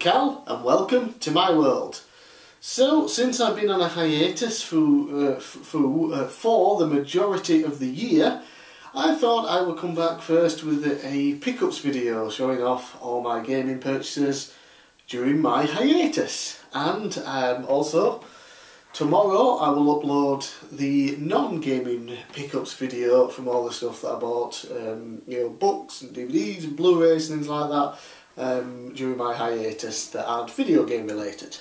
bigcal and welcome to my world. So, since I've been on a hiatus for the majority of the year, I thought I would come back first with a pickups video showing off all my gaming purchases during my hiatus. And also, tomorrow I will upload the non-gaming pickups video from all the stuff that I bought, books and DVDs and Blu-rays and things like that during my hiatus that aren't video game related.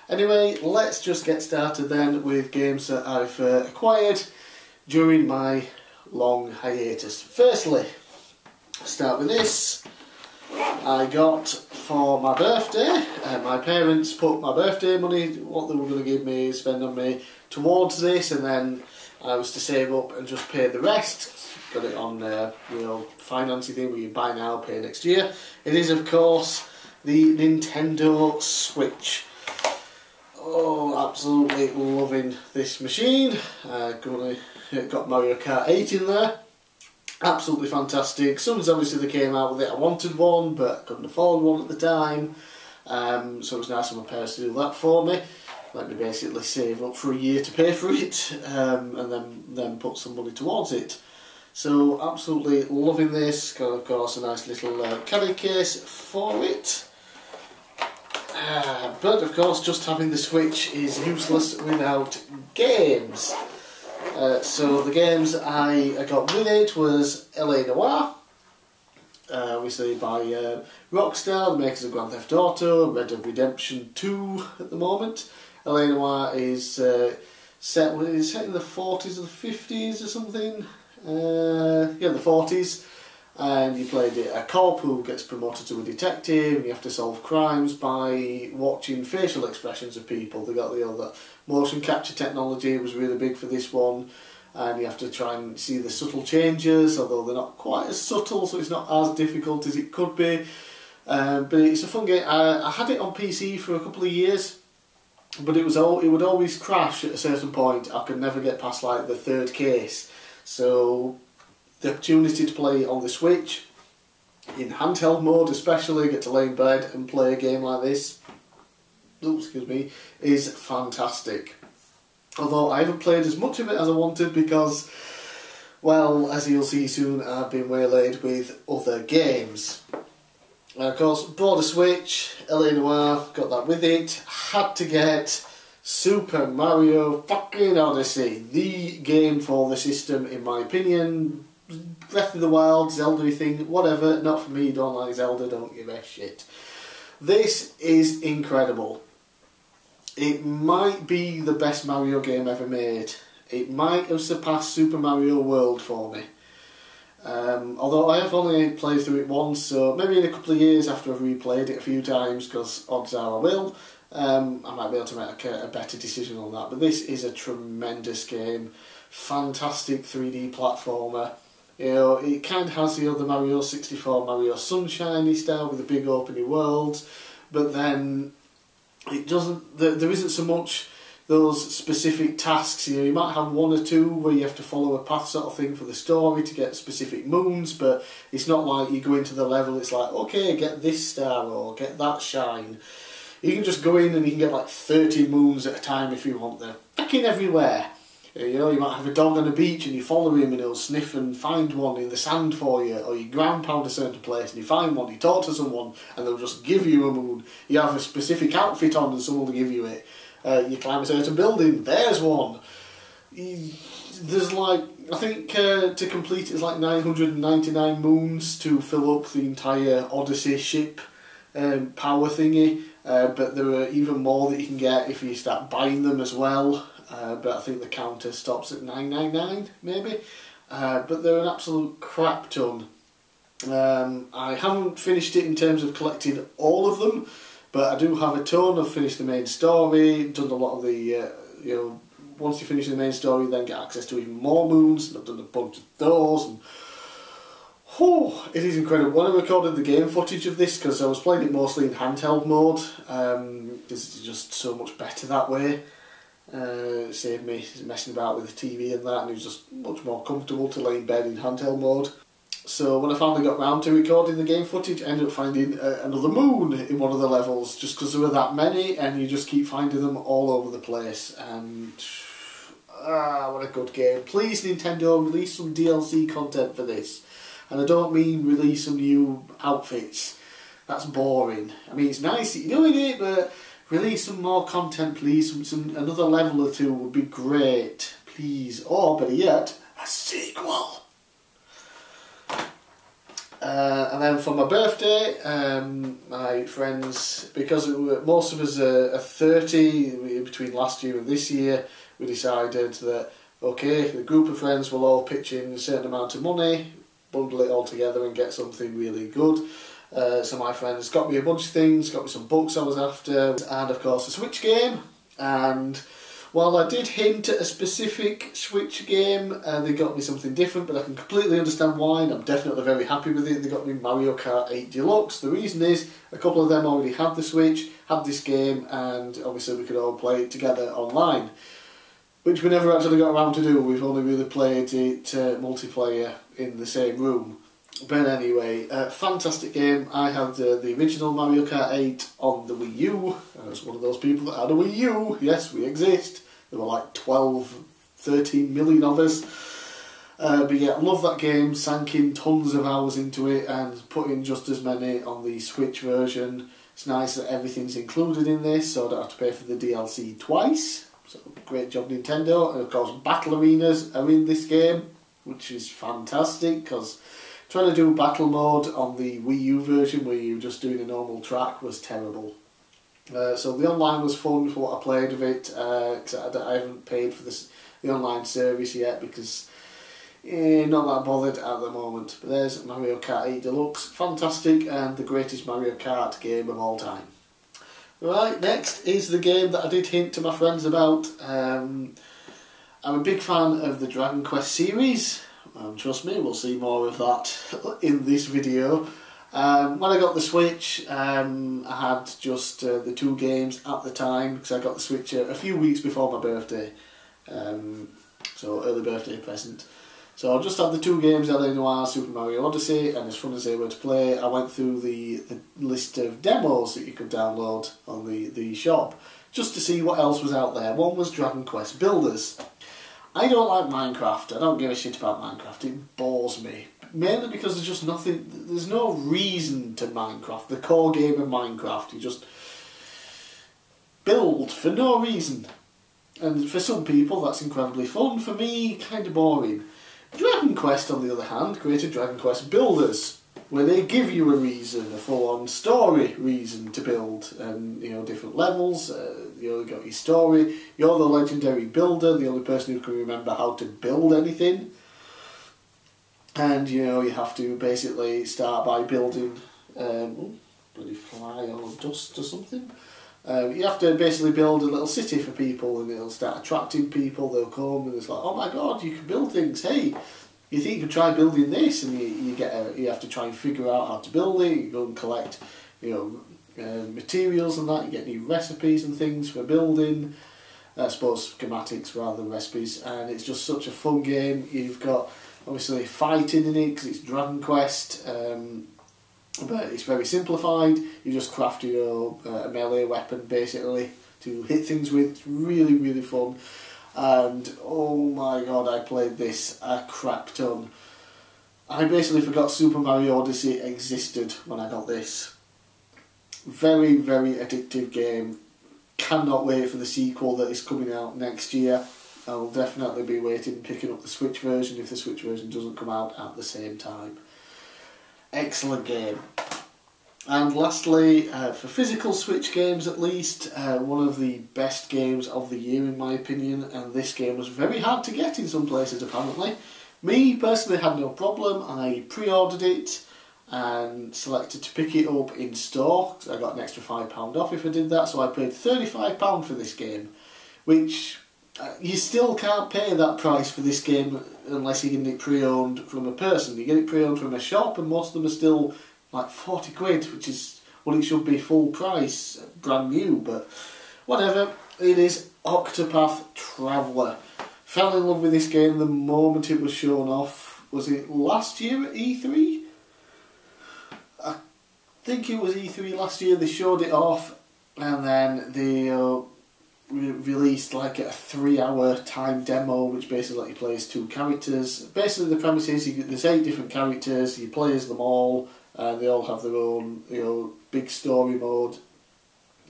Anyway, let's just get started then with games that I've acquired during my long hiatus. Firstly, start with this. I got for my birthday, my parents put my birthday money, what they were going to give me, spend on me, towards this, and then I was to save up and just pay the rest. Got it on, financing thing where you buy now, pay next year. It is, of course, the Nintendo Switch. Oh, absolutely loving this machine. Got Mario Kart 8 in there. Absolutely fantastic. Sometimes obviously they came out with it. I wanted one, but I couldn't afford one at the time. So it was nice of my parents to do that for me. Let me basically save up for a year to pay for it, and then put some money towards it. So absolutely loving this. Got, of course, a nice little carry case for it. But of course, just having the Switch is useless without games. So the games I got with it was L.A. Noire, obviously by Rockstar, the makers of Grand Theft Auto, Red Dead Redemption 2 at the moment. L.A. Noire is set in the 40s or the 50s or something. Yeah, the 40s. And you played a cop who gets promoted to a detective, and you have to solve crimes by watching facial expressions of people. They got the motion capture technology was really big for this one, and you have to try and see the subtle changes, although they're not quite as subtle, so it's not as difficult as it could be. But it's a fun game. I had it on PC for a couple of years, but it would always crash at a certain point. I could never get past like the third case. So the opportunity to play on the Switch, in handheld mode especially, get to lay in bed and play a game like this, is fantastic. Although I haven't played as much of it as I wanted because, well, as you'll see soon, I've been waylaid with other games. And of course, bought a Switch, L.A. Noire, got that with it, had to get Super Mario fucking Odyssey, the game for the system in my opinion. Breath of the Wild, Zelda thing, whatever, not for me, don't like Zelda, don't give a shit. This is incredible. It might be the best Mario game ever made. It might have surpassed Super Mario World for me. Although I have only played through it once, so maybe in a couple of years after I've replayed it a few times, because odds are I will, I might be able to make a better decision on that. But this is a tremendous game. Fantastic 3D platformer. You know, it kind of has the other Mario 64, Mario Sunshine style with the big opening worlds, but then it doesn't. There isn't so much those specific tasks. You know, you might have one or two where you have to follow a path sort of thing for the story to get specific moons, but it's not like you go into the level. It's like, okay, get this star or get that shine. You can just go in and you can get like 30 moons at a time if you want. They're fucking everywhere. You know, you might have a dog on a beach and you follow him and he'll sniff and find one in the sand for you, or you ground pound a certain place and you find one, you talk to someone and they'll just give you a moon. You have a specific outfit on and someone will give you it. You climb a certain building, there's one. There's like, I think to complete it's like 999 moons to fill up the entire Odyssey ship power thingy, but there are even more that you can get if you start buying them as well. But I think the counter stops at 999 maybe. But they're an absolute crap ton. I haven't finished it in terms of collecting all of them, but I do have a ton. I've finished the main story, done a lot of the, once you finish the main story you then get access to even more moons, and I've done a bunch of those. And it is incredible. When I recorded the game footage of this, because I was playing it mostly in handheld mode, it's just so much better that way. It saved me messing about with the TV and that, and it was just much more comfortable to lay in bed in handheld mode. So when I finally got round to recording the game footage, I ended up finding another moon in one of the levels, just because there were that many, and you just keep finding them all over the place. And what a good game. Please, Nintendo, release some DLC content for this. And I don't mean release some new outfits. That's boring. I mean, it's nice that you're doing it, but release some more content, please. Another level or two would be great, please. Or, better yet, a sequel. And then for my birthday, my friends, because most of us are 30, between last year and this year, we decided that, okay, the group of friends will all pitch in a certain amount of money, bundle it all together and get something really good. So my friends got me a bunch of things, got me some books I was after, and of course a Switch game. And while I did hint at a specific Switch game, they got me something different, but I can completely understand why, and I'm definitely very happy with it. They got me Mario Kart 8 Deluxe. The reason is, a couple of them already had the Switch, had this game, and obviously we could all play it together online, which we never actually got around to do. We've only really played it multiplayer in the same room. But anyway, fantastic game. I had the original Mario Kart 8 on the Wii U. I was one of those people that had a Wii U. Yes, we exist. There were like 12, 13 million of us. But yeah, I love that game. Sank in tons of hours into it and put in just as many on the Switch version. It's nice that everything's included in this, so I don't have to pay for the DLC twice. So great job, Nintendo. And of course, battle arenas are in this game, which is fantastic, because trying to do battle mode on the Wii U version where you're just doing a normal track was terrible. So the online was fun for what I played of it, because I haven't paid for the online service yet, because not that bothered at the moment. But there's Mario Kart 8 Deluxe, fantastic, and the greatest Mario Kart game of all time. Right, next is the game that I did hint to my friends about. I'm a big fan of the Dragon Quest series. Trust me, we'll see more of that in this video. When I got the Switch, I had just the 2 games at the time, because I got the Switch a few weeks before my birthday. So early birthday present. So I just had the 2 games, LA Noire, Super Mario Odyssey, and as fun as they were to play, I went through the list of demos that you could download on the shop, just to see what else was out there. One was Dragon Quest Builders. I don't like Minecraft. I don't give a shit about Minecraft. It bores me. Mainly because there's just nothing, there's no reason to Minecraft. The core game of Minecraft, you just build for no reason. And for some people that's incredibly fun. For me, kind of boring. Dragon Quest, on the other hand, created Dragon Quest Builders, where they give you a reason, a full-on story reason to build, and different levels. You got your story. You're the legendary builder, the only person who can remember how to build anything. And you have to basically start by building bloody fly or dust or something. You have to basically build a little city for people, and it'll start attracting people. They'll come and it's like, oh my god, you can build things. Hey, you think you could try building this? And you have to try and figure out how to build it. You go and collect materials and that. You get new recipes and things for building. I suppose schematics rather than recipes. And it's just such a fun game. You've got obviously fighting in it because it's Dragon Quest. But it's very simplified. You just craft a melee weapon basically to hit things with. It's really, really fun. And oh my god, I played this a crap ton. I basically forgot Super Mario Odyssey existed when I got this. Very, very addictive game. Cannot wait for the sequel that is coming out next year. I'll definitely be waiting, picking up the Switch version if the Switch version doesn't come out at the same time. Excellent game. And lastly, for physical Switch games at least, one of the best games of the year in my opinion, and this game was very hard to get in some places apparently. Me personally had no problem. I pre-ordered it and selected to pick it up in store, because I got an extra £5 off if I did that, so I paid £35 for this game, which you still can't pay that price for this game unless you're getting it pre-owned from a person. You get it pre-owned from a shop and most of them are still like 40 quid, which is what it should be full price, brand new, but whatever. It is Octopath Traveler. Fell in love with this game the moment it was shown off. was it last year at E3? I think it was E3 last year. They showed it off, and then they released like a 3-hour time demo, which basically let you play as 2 characters. Basically, the premise is there's 8 different characters. You play as them all, and they all have their own, big story mode,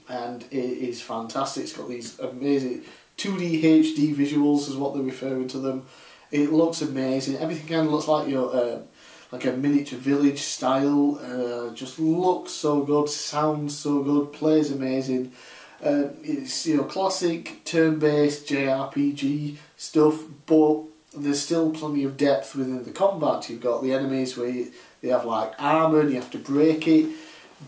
and it is fantastic. It's got these amazing 2D HD visuals, is what they're referring to them. It looks amazing. Everything kind of looks like a miniature village style. Just looks so good, sounds so good, plays amazing. It's classic turn-based JRPG stuff, but there's still plenty of depth within the combat. You've got the enemies where they have like armour and you have to break it,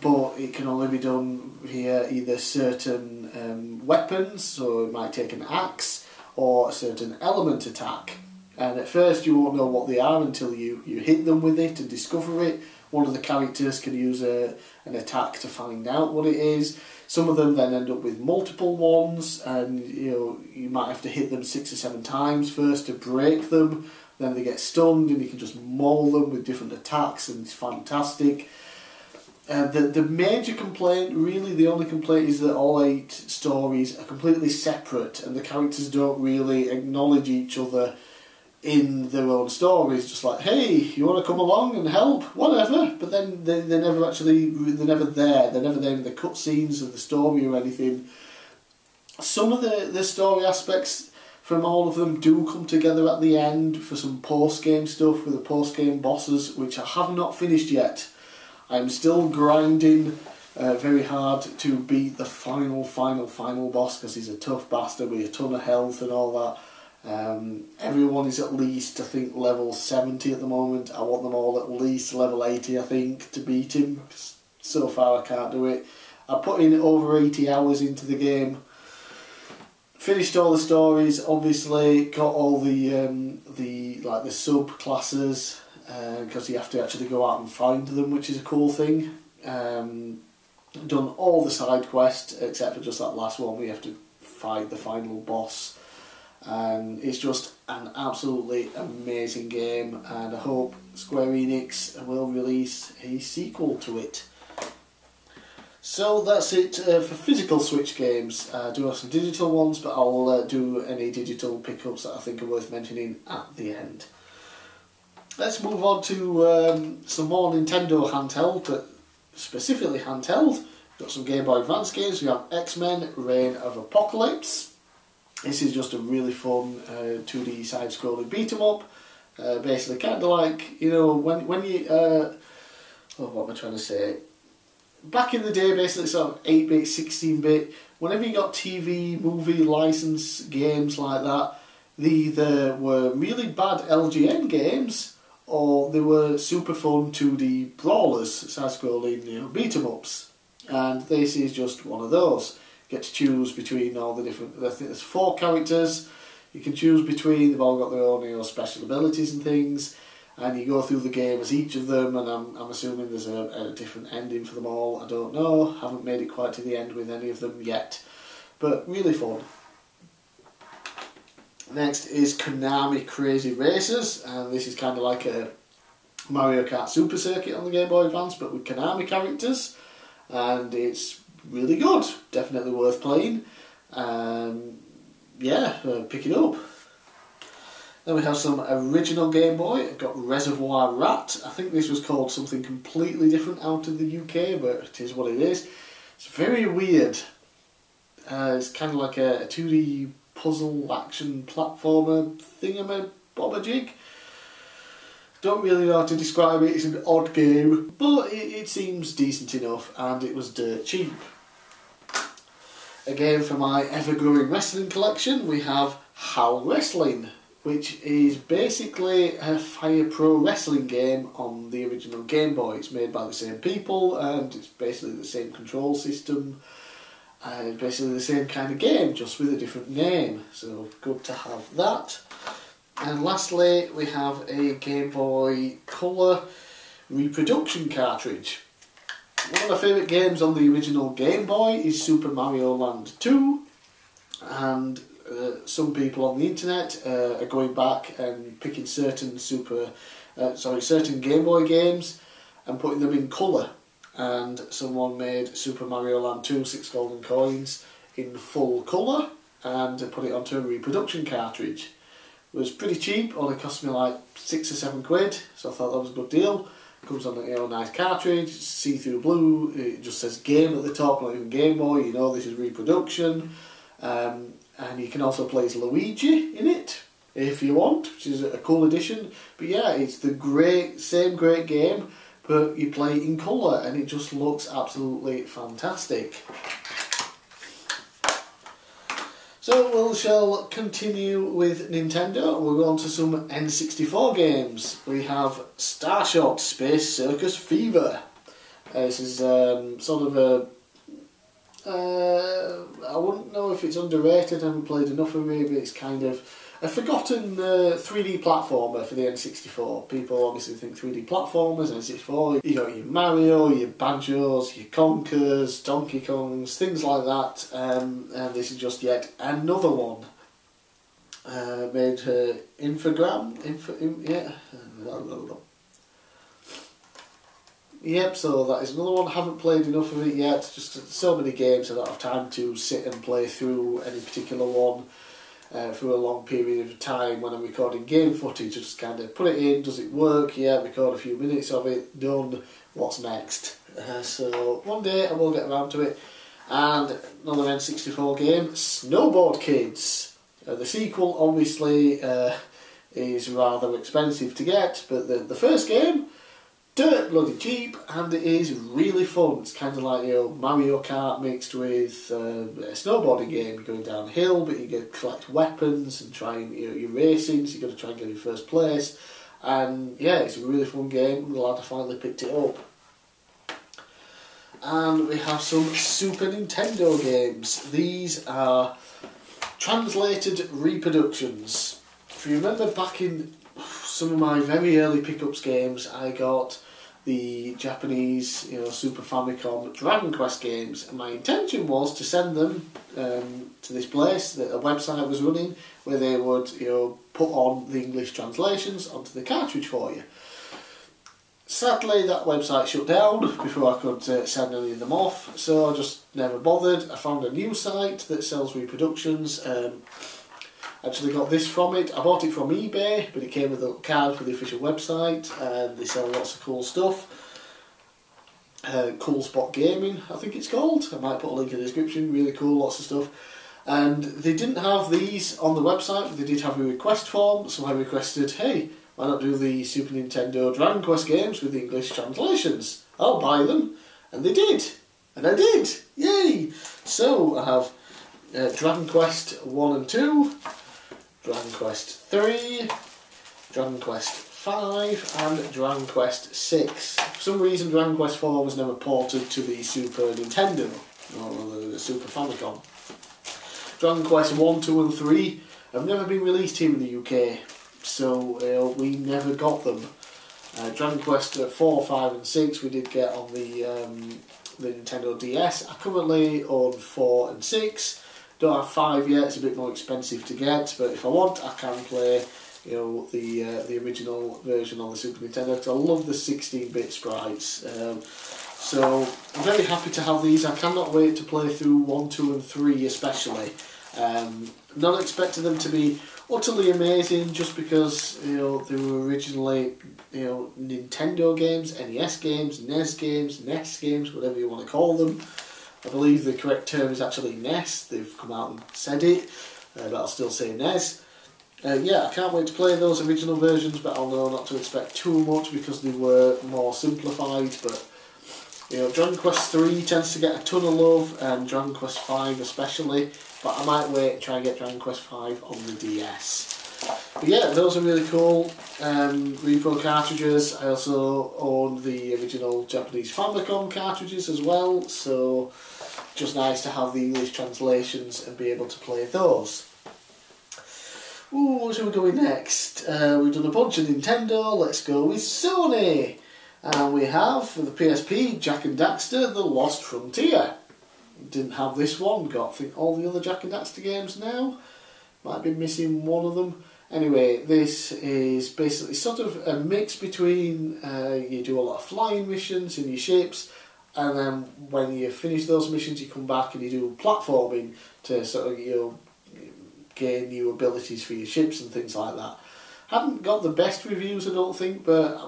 but it can only be done via either certain weapons, so it might take an axe, or a certain element attack. And at first you won't know what they are until you hit them with it and discover it. One of the characters can use an attack to find out what it is. Some of them then end up with multiple ones, and you might have to hit them 6 or 7 times first to break them. Then they get stunned, and you can just maul them with different attacks, and it's fantastic. The major complaint, really the only complaint, is that all 8 stories are completely separate, and the characters don't really acknowledge each other in their own stories. Just like, hey, you want to come along and help? Whatever. But then they're never there. They're never there in the cutscenes of the story or anything. Some of the story aspects from all of them do come together at the end for some post-game stuff with the post-game bosses, which I have not finished yet. I'm still grinding very hard to beat the final boss, because he's a tough bastard with a ton of health and all that. Everyone is at least, I think, level 70 at the moment. I want them all at least level 80, I think, to beat him. So far I can't do it. I put in over 80 hours into the game. Finished all the stories, obviously, got all the sub-classes, because you have to actually go out and find them, which is a cool thing. Done all the side quests, except for just that last one where you have to fight the final boss. And it's just an absolutely amazing game, and I hope Square Enix will release a sequel to it. So that's it for physical Switch games. I do have some digital ones, but I'll do any digital pickups that I think are worth mentioning at the end. Let's move on to some more Nintendo handheld, but specifically handheld. We've got some Game Boy Advance games. We have X-Men Reign of Apocalypse. This is just a really fun 2D side-scrolling beat-em-up. Basically, kind of like, when you... what am I trying to say? Back in the day, basically sort of 8-bit, 16-bit, whenever you got TV, movie, license games like that, they either were really bad LGN games, or they were super fun 2D brawlers, side-scrolling, beat-em-ups. And this is just one of those. Get to choose between all the different... I think there's 4 characters you can choose between. They've all got their own special abilities and things, and you go through the game as each of them, and I'm assuming there's a different ending for them all. I don't know, haven't made it quite to the end with any of them yet, but really fun. Next is Konami Crazy Racers, and this is kind of like a Mario Kart Super Circuit on the Game Boy Advance, but with Konami characters, and it's really good, definitely worth playing. Pick it up. Then we have some original Game Boy. I've got Reservoir Rat. I think this was called something completely different out of the UK, but it is what it is. It's very weird. It's kind of like a 2D puzzle action platformer thingamabobajig. Don't really know how to describe it. It's an odd game, but it seems decent enough, and it was dirt cheap. Again, for my ever-growing wrestling collection, we have HAL Wrestling, which is basically a Fire Pro wrestling game on the original Game Boy. It's made by the same people, and it's basically the same control system, and basically the same kind of game, just with a different name. So good to have that. And lastly, we have a Game Boy Color reproduction cartridge. One of my favourite games on the original Game Boy is Super Mario Land 2, and some people on the internet are going back and picking certain Super certain Game Boy games and putting them in colour. And someone made Super Mario Land 2 6 Golden Coins in full colour and put it onto a reproduction cartridge. It was pretty cheap, only cost me like £6 or £7, so I thought that was a good deal. It comes on a nice cartridge, see-through blue, it just says game at the top, not even Game Boy, you know this is reproduction. And you can also play as Luigi in it, if you want, which is a cool addition. But yeah, it's the same great game, but you play in colour and it just looks absolutely fantastic. So we shall continue with Nintendo. We'll go on to some N64 games. We have Starshot Space Circus Fever. This is sort of a... I wouldn't know if it's underrated, I haven't played enough of it, but it's kind of a forgotten 3D platformer for the N64. People obviously think 3D platformers, N64, you got your Mario, your Banjos, your Conkers, Donkey Kongs, things like that, and this is just yet another one. Made Yep, so that is another one. Haven't played enough of it yet, just so many games I don't have time to sit and play through any particular one. For a long period of time when I'm recording game footage, just kind of put it in, does it work, yeah, record a few minutes of it, done, what's next? So one day I will get around to it. And another N64 game, Snowboard Kids. The sequel obviously is rather expensive to get, but the first game, dirt bloody cheap, and it is really fun. It's kind of like, you know, Mario Kart mixed with a snowboarding game. You're going downhill, but you get collect weapons and try and, you know, you're racing, so you've got to try and get in first place. And yeah, it's a really fun game. I'm glad I finally picked it up. And we have some Super Nintendo games. These are translated reproductions. If you remember back in some of my very early pickups games, I got the Japanese, you know, Super Famicom Dragon Quest games, and my intention was to send them to this place that a website was running where they would, you know, put on the English translations onto the cartridge for you. Sadly, that website shut down before I could send any of them off, so I just never bothered. I found a new site that sells reproductions. Actually got this from it. I bought it from eBay, but it came with a card for the official website, and they sell lots of cool stuff. Cool Spot Gaming, I think it's called. I might put a link in the description. Really cool, lots of stuff. And they didn't have these on the website, but they did have a request form, so I requested, hey, why not do the Super Nintendo Dragon Quest games with English translations? I'll buy them. And they did. And I did. Yay! So I have Dragon Quest 1 and 2, Dragon Quest 3, Dragon Quest 5 and Dragon Quest 6. For some reason Dragon Quest 4 was never ported to the Super Nintendo, or the Super Famicom. Dragon Quest 1, 2 and 3 have never been released here in the UK, so we never got them. Dragon Quest 4, 5 and 6 we did get on the Nintendo DS. I currently own 4 and 6. Don't have 5 yet, it's a bit more expensive to get, but if I want I can play, you know, the original version on the Super Nintendo, because I love the 16-bit sprites. So I'm very happy to have these. I cannot wait to play through 1, 2 and 3 especially. Not expecting them to be utterly amazing just because, you know, they were originally, you know, Nintendo games, NES games, NES games, NES games, whatever you want to call them. I believe the correct term is actually NES. They've come out and said it, but I'll still say NES. Yeah, I can't wait to play those original versions, but I'll know not to expect too much because they were more simplified. But you know, Dragon Quest 3 tends to get a ton of love, and Dragon Quest 5 especially. But I might wait and try and get Dragon Quest 5 on the DS. But yeah, those are really cool repro cartridges. I also own the original Japanese Famicom cartridges as well, so just nice to have the English translations and be able to play those. Ooh, what shall we go with next? We've done a bunch of Nintendo, let's go with Sony. And we have, for the PSP, Jak and Daxter, The Lost Frontier. Didn't have this one, got I think all the other Jak and Daxter games now. Might be missing one of them. Anyway, this is basically sort of a mix between you do a lot of flying missions in your ships, and then when you finish those missions you come back and you do platforming to sort of gain new abilities for your ships and things like that. Haven't got the best reviews, I don't think, but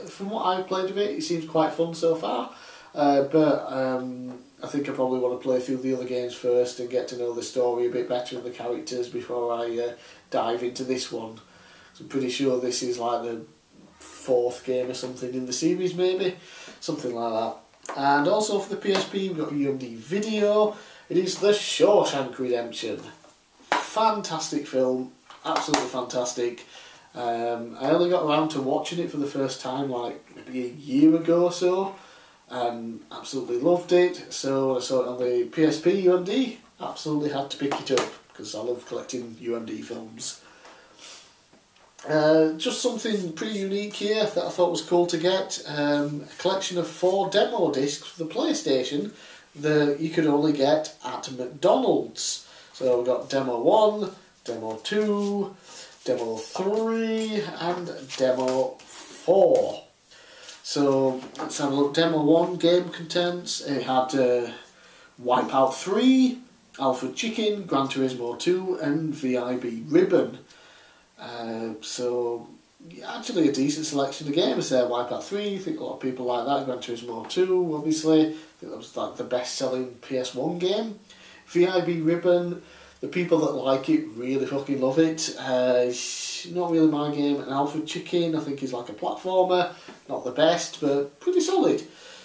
from what I've played of it, it seems quite fun so far. I think I probably want to play through the other games first and get to know the story a bit better and the characters before I dive into this one. So I'm pretty sure this is like the 4th game or something in the series, maybe, something like that. And also for the PSP, we've got UMD Video. It is The Shawshank Redemption. Fantastic film, absolutely fantastic. I only got around to watching it for the first time like maybe a year ago or so, and absolutely loved it. So when I saw it on the PSP UMD, absolutely had to pick it up because I love collecting UMD films. Just something pretty unique here that I thought was cool to get, a collection of 4 demo discs for the PlayStation that you could only get at McDonald's. So we've got Demo 1, Demo 2, Demo 3 and Demo 4. So let's have a look. Demo 1 game contents. It had Wipeout 3, Alfred Chicken, Gran Turismo 2 and VIB Ribbon. So actually a decent selection of games there. Wipeout 3, I think a lot of people like that. Gran Turismo 2 obviously, I think that was like the best selling PS1 game. VIB Ribbon, the people that like it really fucking love it. Not really my game. And Alfred Chicken, I think, is like a platformer. Not the best, but pretty solid.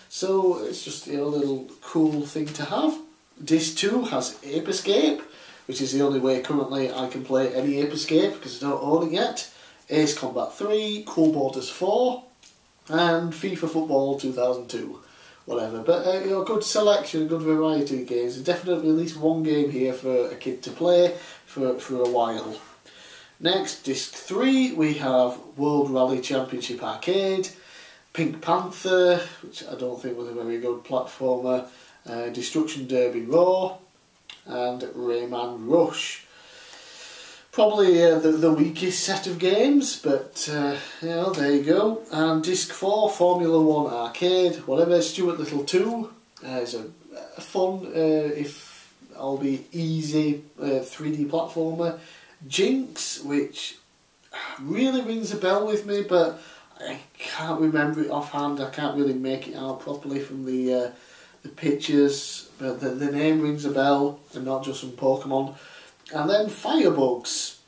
So it's just a little cool thing to have. Disc 2 has Ape Escape, which is the only way currently I can play any Ape Escape because I don't own it yet. Ace Combat 3, Cool Borders 4, and FIFA Football 2002. Whatever, but good selection, good variety of games. There's definitely at least one game here for a kid to play for a while. Next, disc 3, we have World Rally Championship Arcade, Pink Panther, which I don't think was a very good platformer, Destruction Derby Raw, and Rayman Rush. Probably the weakest set of games, but there you go. And disc 4, Formula 1 Arcade, whatever. Stuart Little 2 is a fun, if albeit easy, 3D platformer. Jinx, which really rings a bell with me, but I can't remember it offhand. I can't really make it out properly from the pictures, but the name rings a bell, and not just from Pokemon. And then Firebugs,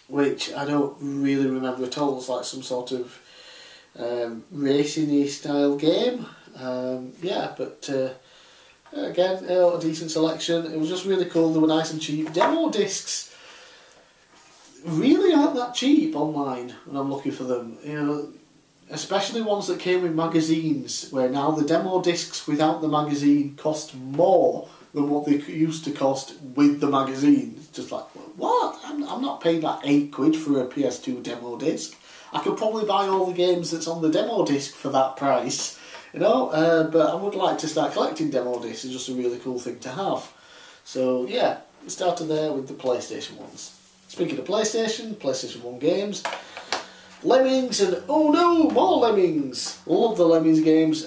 which I don't really remember at all. It's like some sort of racing-y style game. But again, a decent selection. It was just really cool. They were nice and cheap. Demo discs really aren't that cheap online when I'm looking for them. Especially ones that came with magazines, where now the demo discs without the magazine cost more than what they used to cost with the magazine. It's just like, what? I'm not paying like £8 for a PS2 demo disc. I could probably buy all the games that's on the demo disc for that price, but I would like to start collecting demo discs. It's just a really cool thing to have. So yeah, we started there with the PlayStation ones. Speaking of PlayStation 1 games, Lemmings, and oh no, more Lemmings! Love the Lemmings games.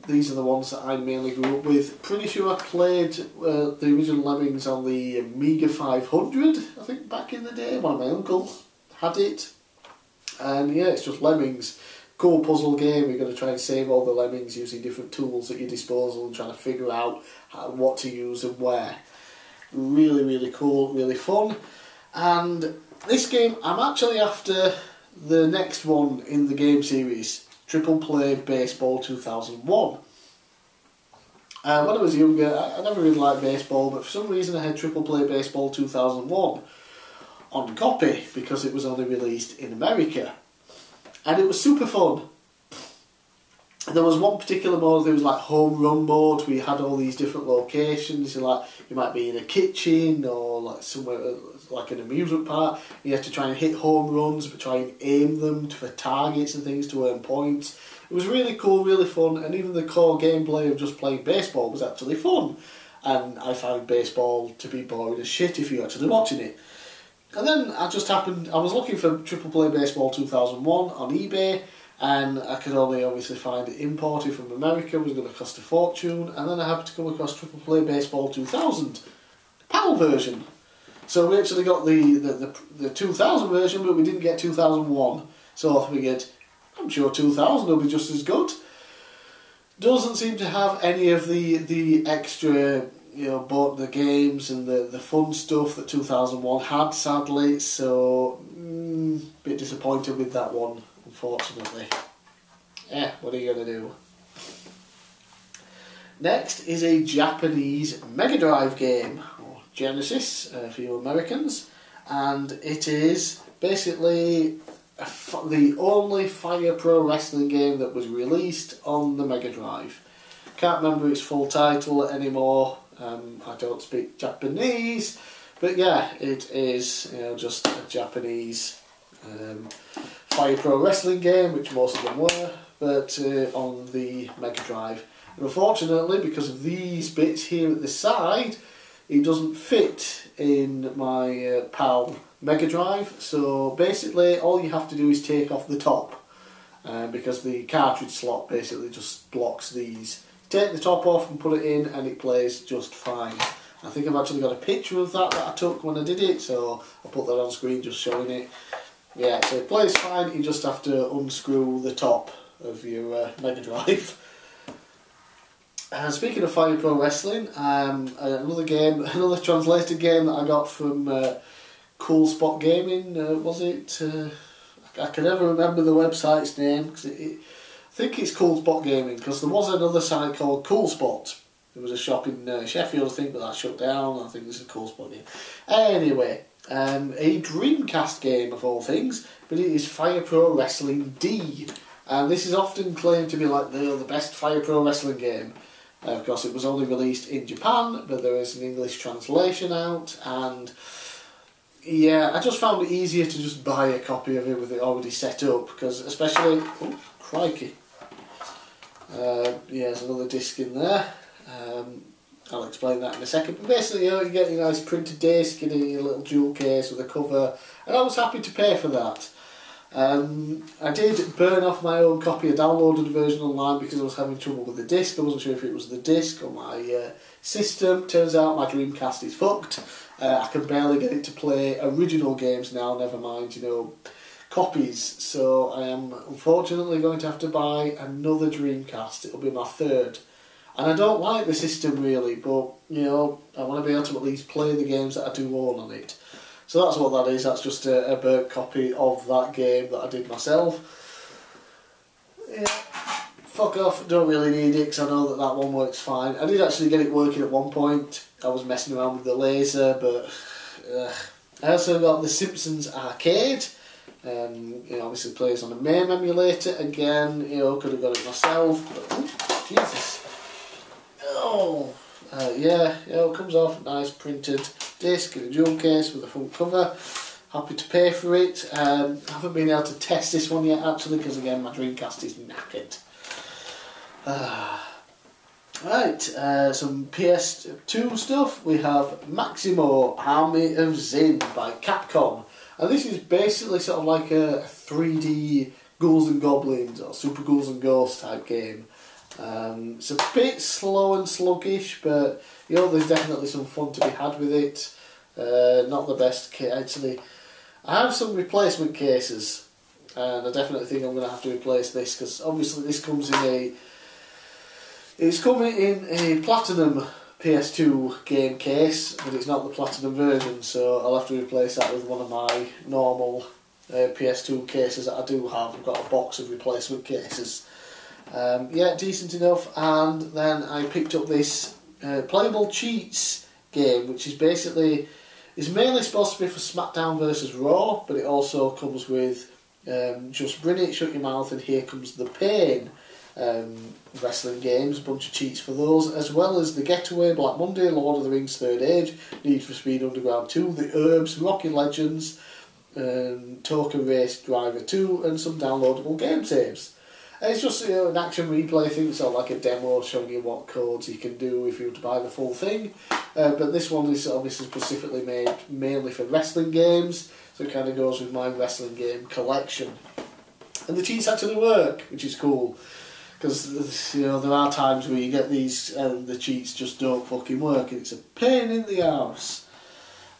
These are the ones that I mainly grew up with. Pretty sure I played the original Lemmings on the Amiga 500, I think, back in the day. One of my uncles had it. And yeah, it's just Lemmings. Cool puzzle game. You're going to try and save all the Lemmings using different tools at your disposal and trying to figure out what to use and where. Really, really cool, really fun. And this game, I'm actually after the next one in the game series, Triple Play Baseball 2001. When I was younger, I never really liked baseball, but for some reason I had Triple Play Baseball 2001 on copy because it was only released in America. And it was super fun. And there was one particular mode, there was like home run mode, where you had all these different locations. You might be in a kitchen or like somewhere like an amusement park. You had to try and hit home runs, but try and aim them for targets and things to earn points. It was really cool, really fun, and even the core gameplay of just playing baseball was actually fun. And I found baseball to be boring as shit if you're actually watching it. And then I was looking for Triple Play Baseball 2001 on eBay, and I could only obviously find it imported from America. It was going to cost a fortune, and then I happened to come across Triple Play Baseball 2000 PAL version. So we actually got the 2000 version, but we didn't get 2001. So I figured, I'm sure 2000 will be just as good. Doesn't seem to have any of the extra, both the games and the fun stuff that 2001 had, sadly. So, bit disappointed with that one, unfortunately. What are you going to do? Next is a Japanese Mega Drive game, or Genesis for you Americans, and it is basically the only Fire Pro Wrestling game that was released on the Mega Drive. Can't remember its full title anymore. I don't speak Japanese, but yeah, it is just a Japanese Fire Pro Wrestling game, which most of them were, but on the Mega Drive. And unfortunately, because of these bits here at the side, it doesn't fit in my PAL Mega Drive. So basically, all you have to do is take off the top, because the cartridge slot basically just blocks these. Take the top off and put it in, and it plays just fine. I think I've actually got a picture of that I took when I did it, so I'll put that on screen just showing it. Yeah, so it plays fine. You just have to unscrew the top of your Mega Drive. Speaking of Fire Pro Wrestling, another translated game that I got from Cool Spot Gaming, was it? I can never remember the website's name, because I think it's Cool Spot Gaming, because there was another site called Cool Spot. There was a shop in Sheffield, I think, but that shut down. I think this is a Cool Spot game. Anyway, a Dreamcast game of all things, but it is Fire Pro Wrestling D. And this is often claimed to be like the best Fire Pro Wrestling game. Of course, it was only released in Japan, but there is an English translation out, and yeah, I just found it easier to just buy a copy of it with it already set up, because especially, oh, crikey, yeah, there's another disc in there. I'll explain that in a second, but basically, you get a nice printed disc in a little jewel case with a cover, and I was happy to pay for that. I did burn off my own copy, a downloaded version online, because I was having trouble with the disc. I wasn't sure if it was the disc or my system. Turns out my Dreamcast is fucked. I can barely get it to play original games now, never mind, copies. So I am unfortunately going to have to buy another Dreamcast. It'll be my third. And I don't like the system really, but I want to be able to at least play the games that I do own on it. So that's what that is. That's just a burnt copy of that game that I did myself. Yeah, fuck off, don't really need it, because I know that one works fine. I did actually get it working at one point. I was messing around with the laser, but I also got the Simpsons Arcade. Obviously plays on a Mayhem emulator. Again, could have got it myself, but Jesus. Oh, yeah, it comes off a nice printed disc in a jewel case with a front cover. Happy to pay for it. I haven't been able to test this one yet actually, because again my Dreamcast is knackered. Right, some PS2 stuff. We have Maximo Army of Zin by Capcom, and this is basically sort of like a 3D Ghouls and Goblins or Super Ghouls and Ghosts type game. It's a bit slow and sluggish, but there's definitely some fun to be had with it. Not the best kit actually. I have some replacement cases, and I definitely think I'm going to have to replace this, because obviously this comes in it's coming in a Platinum PS2 game case, but it's not the Platinum version, so I'll have to replace that with one of my normal PS2 cases that I do have. I've got a box of replacement cases. Yeah, decent enough. And then I picked up this Playable Cheats game, which is mainly supposed to be for SmackDown vs Raw, but it also comes with Just Bring It, Shut Your Mouth, and Here Comes the Pain wrestling games, a bunch of cheats for those, as well as The Getaway, Black Monday, Lord of the Rings Third Age, Need for Speed Underground 2, The Herbs, Rocky Legends, Token Race Driver 2, and some downloadable game saves. And it's just an action replay thing, so like a demo showing you what codes you can do if you were to buy the full thing. But this one is obviously specifically made mainly for wrestling games, so it kind of goes with my wrestling game collection. And the cheats actually work, which is cool. Because there are times where you get these and the cheats just don't fucking work, and it's a pain in the arse.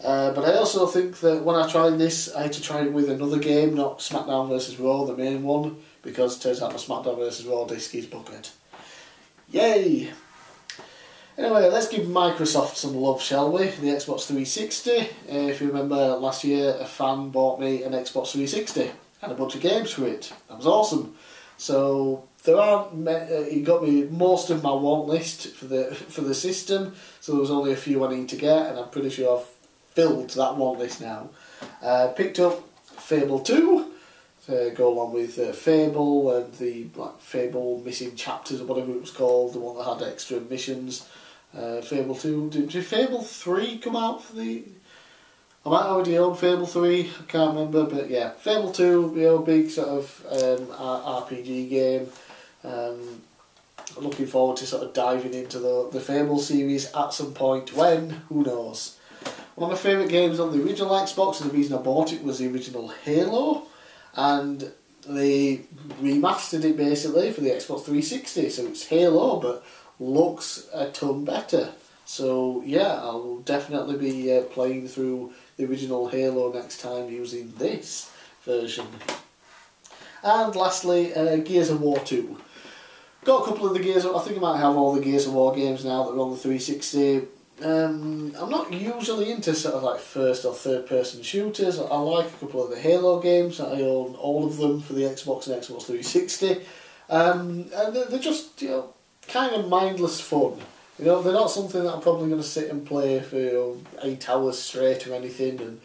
But I also think that when I tried this, I had to try it with another game, not SmackDown vs Raw, the main one, because it turns out the SmackDown vs Raw disc is buggered. Yay! Anyway, let's give Microsoft some love, shall we? The Xbox 360. If you remember, last year a fan bought me an Xbox 360 and a bunch of games for it. That was awesome. So there aren't. He got me most of my want list for the system. So there was only a few I need to get, and I'm pretty sure I've filled that want list now. Picked up Fable 2. To go along with Fable and the Fable Missing Chapters or whatever it was called, the one that had extra missions. Fable 2. Did Fable 3 come out for the... I might already own Fable 3, I can't remember, but yeah. Fable 2, big sort of RPG game. Looking forward to sort of diving into the Fable series at some point when, who knows. One of my favourite games on the original Xbox, and the reason I bought it was the original Halo. And they remastered it basically for the Xbox 360, so it's Halo but looks a ton better. So yeah, I'll definitely be playing through the original Halo next time using this version. And lastly, Gears of War 2. Got a couple of the Gears of... I think I might have all the Gears of War games now that are on the 360. I'm not usually into sort of like first or third person shooters. I like a couple of the Halo games. I own all of them for the Xbox and Xbox 360. And they're just, kind of mindless fun. They're not something that I'm probably going to sit and play for 8 hours straight or anything and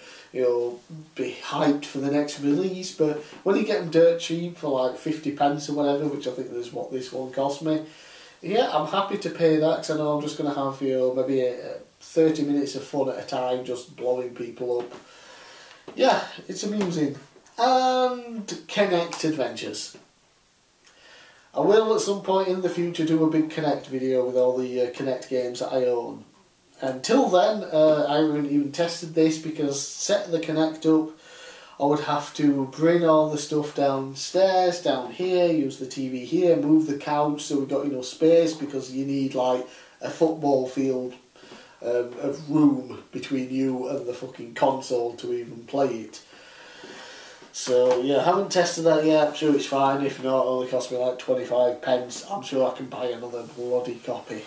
be hyped for the next release. But when you get them dirt cheap for like 50 pence or whatever, which I think is what this one cost me, yeah, I'm happy to pay that because I know I'm just going to have maybe 30 minutes of fun at a time just blowing people up. Yeah, it's amusing. And Kinect Adventures. I will at some point in the future do a big Kinect video with all the Kinect games that I own. Until then, I haven't even tested this because set the Kinect up, I would have to bring all the stuff downstairs, down here, use the TV here, move the couch so we've got enough space because you need like a football field of room between you and the fucking console to even play it. So yeah, haven't tested that yet. I'm sure it's fine. If not, it only cost me like 25 pence. I'm sure I can buy another bloody copy.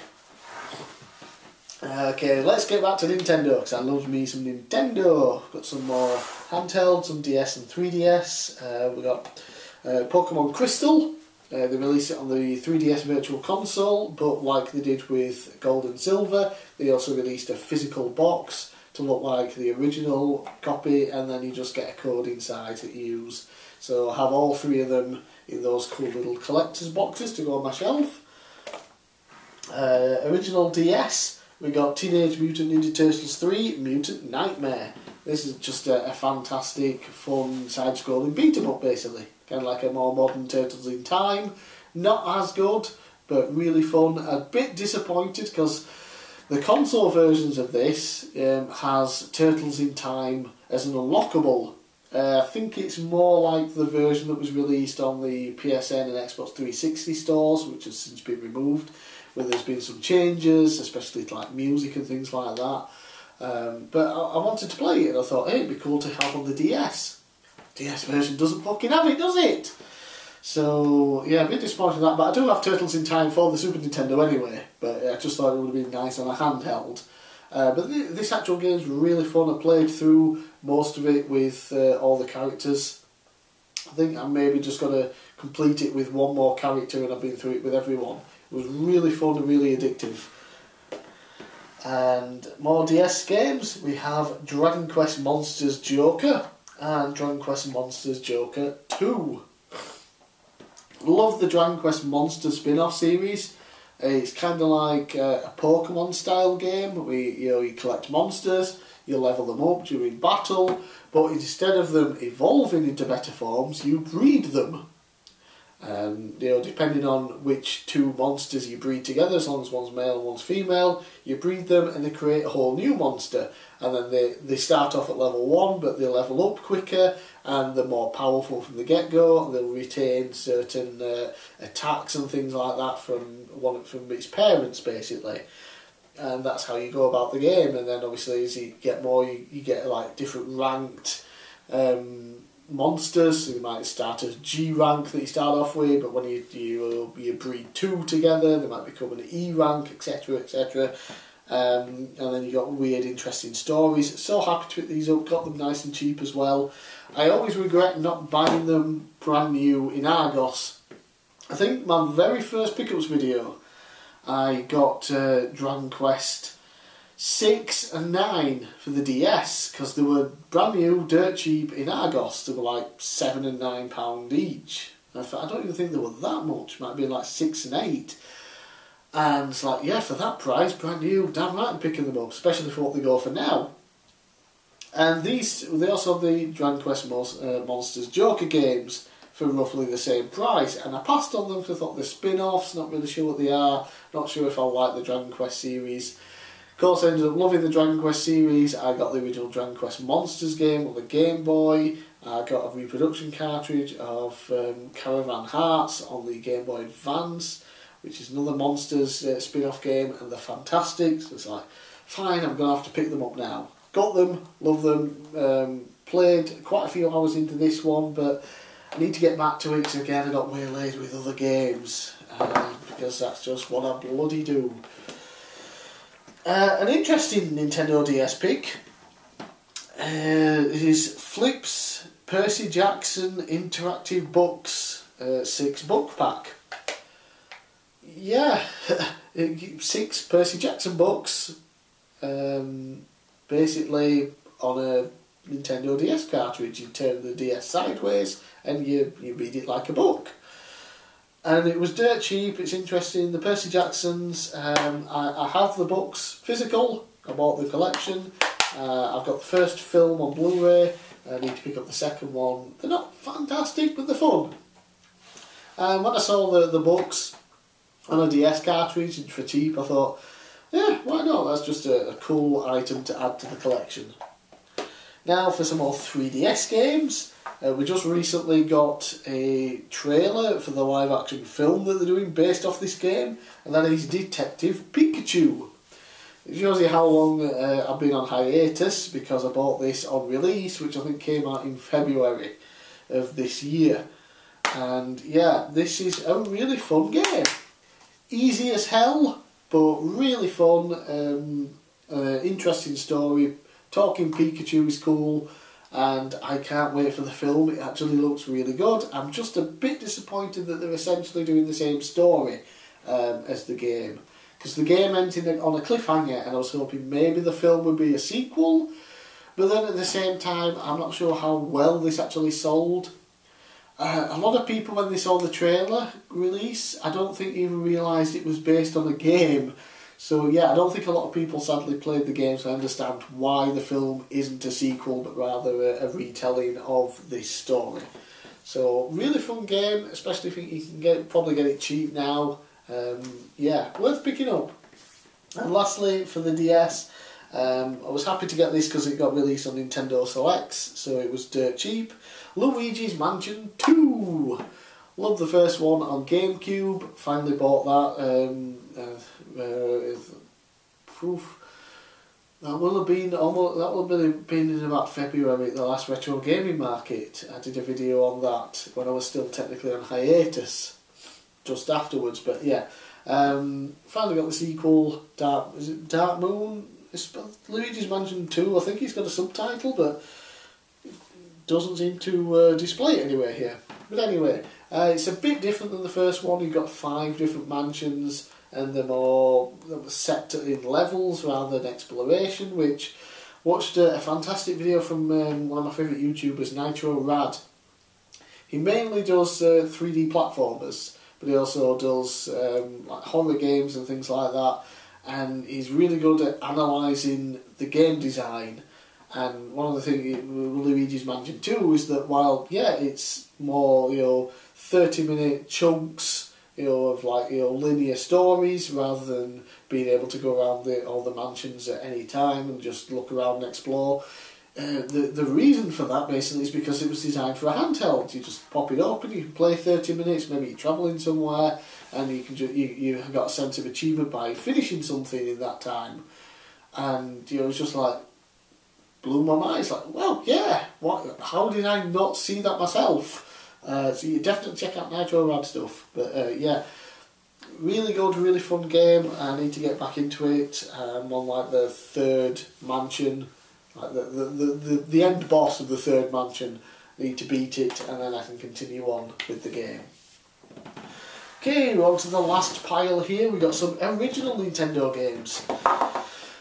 Okay, let's get back to Nintendo because I love me some Nintendo. Got some more handheld, some DS and 3DS. We got Pokemon Crystal. They released it on the 3DS Virtual Console, but like they did with Gold and Silver, they also released a physical box to look like the original copy, and then you just get a code inside that you use. So I have all three of them in those cool little collector's boxes to go on my shelf. Original DS, we got Teenage Mutant Ninja Turtles 3 Mutant Nightmare. This is just a fantastic, fun, side-scrolling beat-em-up basically. Kind of like a more modern Turtles in Time. Not as good, but really fun. A bit disappointed because the console versions of this has Turtles in Time as an unlockable. I think it's more like the version that was released on the PSN and Xbox 360 stores, which has since been removed, where there's been some changes, especially to like music and things like that. But I wanted to play it and I thought, hey, it'd be cool to have on the DS. DS version doesn't fucking have it, does it? So, yeah, a bit disappointed in that, but I do have Turtles in Time for the Super Nintendo anyway, but I just thought it would have been nice on a handheld. But this actual game is really fun. I played through most of it with all the characters. I think I'm maybe just going to complete it with one more character and I've been through it with everyone. It was really fun and really addictive. And more DS games, we have Dragon Quest Monsters Joker and Dragon Quest Monsters Joker 2. Love the Dragon Quest Monsters spin-off series. It's kind of like a Pokemon style game. You collect monsters, you level them up during battle, but instead of them evolving into better forms, you breed them. Depending on which two monsters you breed together, as long as one's male and one's female, you breed them and they create a whole new monster. And then they start off at level 1, but they level up quicker and they're more powerful from the get-go. They'll retain certain attacks and things like that from its parents, basically. And that's how you go about the game. And then obviously as you get more, you get like different ranked monsters. So you might start as G rank that you start off with, but when you breed two together, they might become an E rank, etc, etc. And then you got weird, interesting stories. So happy to pick these up, got them nice and cheap as well. I always regret not buying them brand new in Argos. I think my very first pickups video, I got Dragon Quest 6 and 9 for the DS, because they were brand new, dirt cheap in Argos. They were like £7 and £9 each. And I don't even think they were that much, might have been like 6 and 8. And it's like, yeah, for that price, brand new, damn right I'm picking them up, especially for what they go for now. And they also have the Dragon Quest Monsters Joker games for roughly the same price. And I passed on them because I thought they're spin-offs, not really sure what they are, not sure if I like the Dragon Quest series. Of course, I ended up loving the Dragon Quest series. I got the original Dragon Quest Monsters game on the Game Boy. I got a reproduction cartridge of Caravan Hearts on the Game Boy Advance, which is another Monsters spin-off game, and they're fantastic. So it's like, fine, I'm going to have to pick them up now. Got them, love them, played quite a few hours into this one, but I need to get back to it because again I got waylaid with other games, because that's just what I bloody do. An interesting Nintendo DS pick is Flip's Percy Jackson Interactive Books 6 book pack. Yeah, 6 Percy Jackson books, basically on a Nintendo DS cartridge. You turn the DS sideways and you read it like a book. And it was dirt cheap. It's interesting. The Percy Jacksons, I have the books physical. I bought the collection. I've got the first film on Blu-ray. I need to pick up the second one. They're not fantastic, but they're fun. And when I saw the books on a DS cartridge and for cheap, I thought, yeah, why not? That's just a cool item to add to the collection. Now for some more 3DS games. We just recently got a trailer for the live action film that they're doing based off this game, and that is Detective Pikachu. It shows you how long I've been on hiatus, because I bought this on release, which I think came out in February of this year. And yeah, this is a really fun game. Easy as hell, but really fun. Interesting story. Talking Pikachu is cool, and I can't wait for the film. It actually looks really good. I'm just a bit disappointed that they're essentially doing the same story as the game, because the game ended on a cliffhanger, and I was hoping maybe the film would be a sequel, but then at the same time I'm not sure how well this actually sold. A lot of people, when they saw the trailer release, I don't think even realised it was based on a game. So yeah, I don't think a lot of people sadly played the game, so I understand why the film isn't a sequel, but rather a retelling of this story. So really fun game, especially if you can probably get it cheap now. Yeah, worth picking up. And lastly, for the DS, I was happy to get this because it got released on Nintendo Selects, so it was dirt cheap. Luigi's Mansion 2! Love the first one on GameCube, finally bought that. That will have been in about February at the last retro gaming market. I did a video on that when I was still technically on hiatus, just afterwards. But yeah, finally got the sequel. Is it Dark Moon? It's Luigi's Mansion 2. I think he's got a subtitle, but it doesn't seem to display it anywhere here. But anyway, it's a bit different than the first one. You've got 5 different mansions, and they're more set in levels rather than exploration, which watched a fantastic video from one of my favourite YouTubers, Nitro Rad. He mainly does 3D platformers, but he also does like horror games and things like that, and he's really good at analysing the game design And one of the things with Luigi's Mansion 2 is that while, yeah, it's more, 30-minute chunks, of like, linear stories rather than being able to go around all the mansions at any time and just look around and explore. The reason for that basically is because it was designed for a handheld. You just pop it up and you can play 30 minutes, maybe you're travelling somewhere, and you can you got a sense of achievement by finishing something in that time. And it's just like, blew my mind. It's like, well, yeah, how did I not see that myself? So you definitely check out Nitro Rad stuff. But yeah, really good, really fun game. I need to get back into it. I'm on like the third mansion, like the end boss of the third mansion. I need to beat it, and then I can continue on with the game. Okay, we're on to the last pile here. We've got some original Nintendo games.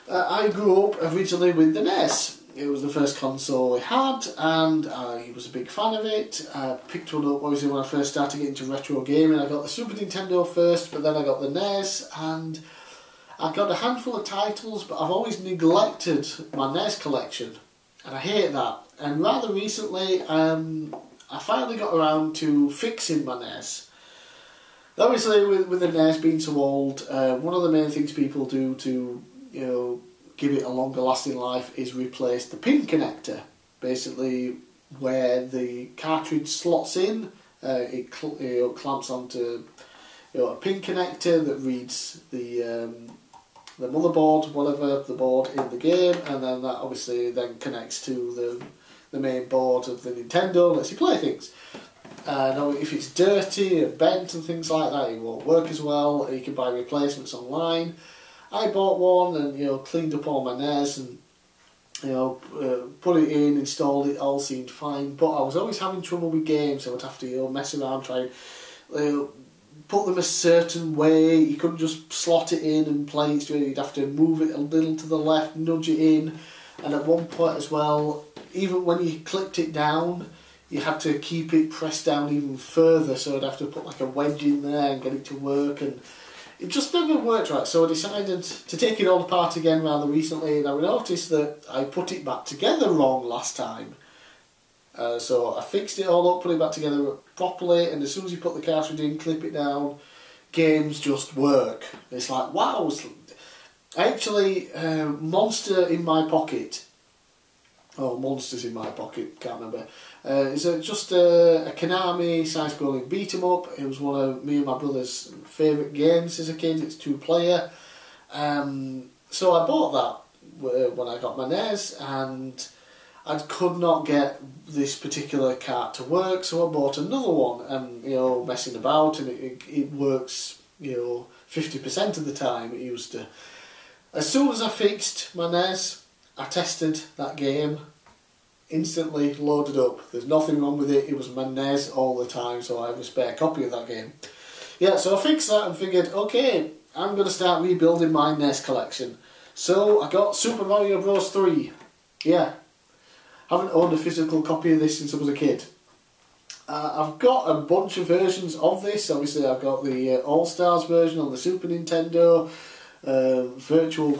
I grew up originally with the NES. It was the first console I had, and I was a big fan of it. I picked one up obviously when I first started getting into retro gaming. I got the Super Nintendo first, but then I got the NES, and I got a handful of titles, but I've always neglected my NES collection, and I hate that. And rather recently, I finally got around to fixing my NES. Obviously, with the NES being so old, one of the main things people do to give it a longer lasting life is replace the pin connector. Basically, where the cartridge slots in, it clamps onto a pin connector that reads the motherboard, whatever the board in the game, and then that obviously then connects to the main board of the Nintendo and lets you play things. Now, if it's dirty and bent and things like that, it won't work as well. You can buy replacements online. I bought one and cleaned up all my NES and put it in, installed it, all seemed fine. But I was always having trouble with games. I would have to mess around, try and put them a certain way. You couldn't just slot it in and play it straight. You'd have to move it a little to the left, nudge it in, and at one point as well, even when you clipped it down, you had to keep it pressed down even further. So I'd have to put like a wedge in there and get it to work, and it just never worked right, so I decided to take it all apart again rather recently, and I noticed that I put it back together wrong last time. So I fixed it all up, put it back together properly, and as soon as you put the cartridge in, clip it down, games just work. It's like, wow. Actually, Monster in My Pocket, or Monsters in My Pocket, can't remember. It's just a Konami side-scrolling beat-em-up. It was one of me and my brother's favourite games as a kid. It's 2-player. So I bought that when I got my NES, and I could not get this particular cart to work, so I bought another one, and messing about, and it works 50% of the time it used to. As soon as I fixed my NES, I tested that game. Instantly loaded up. There's nothing wrong with it. It was my NES all the time, so I have a spare copy of that game. Yeah, so I fixed that and figured, okay, I'm going to start rebuilding my NES collection. So I got Super Mario Bros. 3. Yeah. Haven't owned a physical copy of this since I was a kid. I've got a bunch of versions of this. Obviously, I've got the All-Stars version on the Super Nintendo, virtual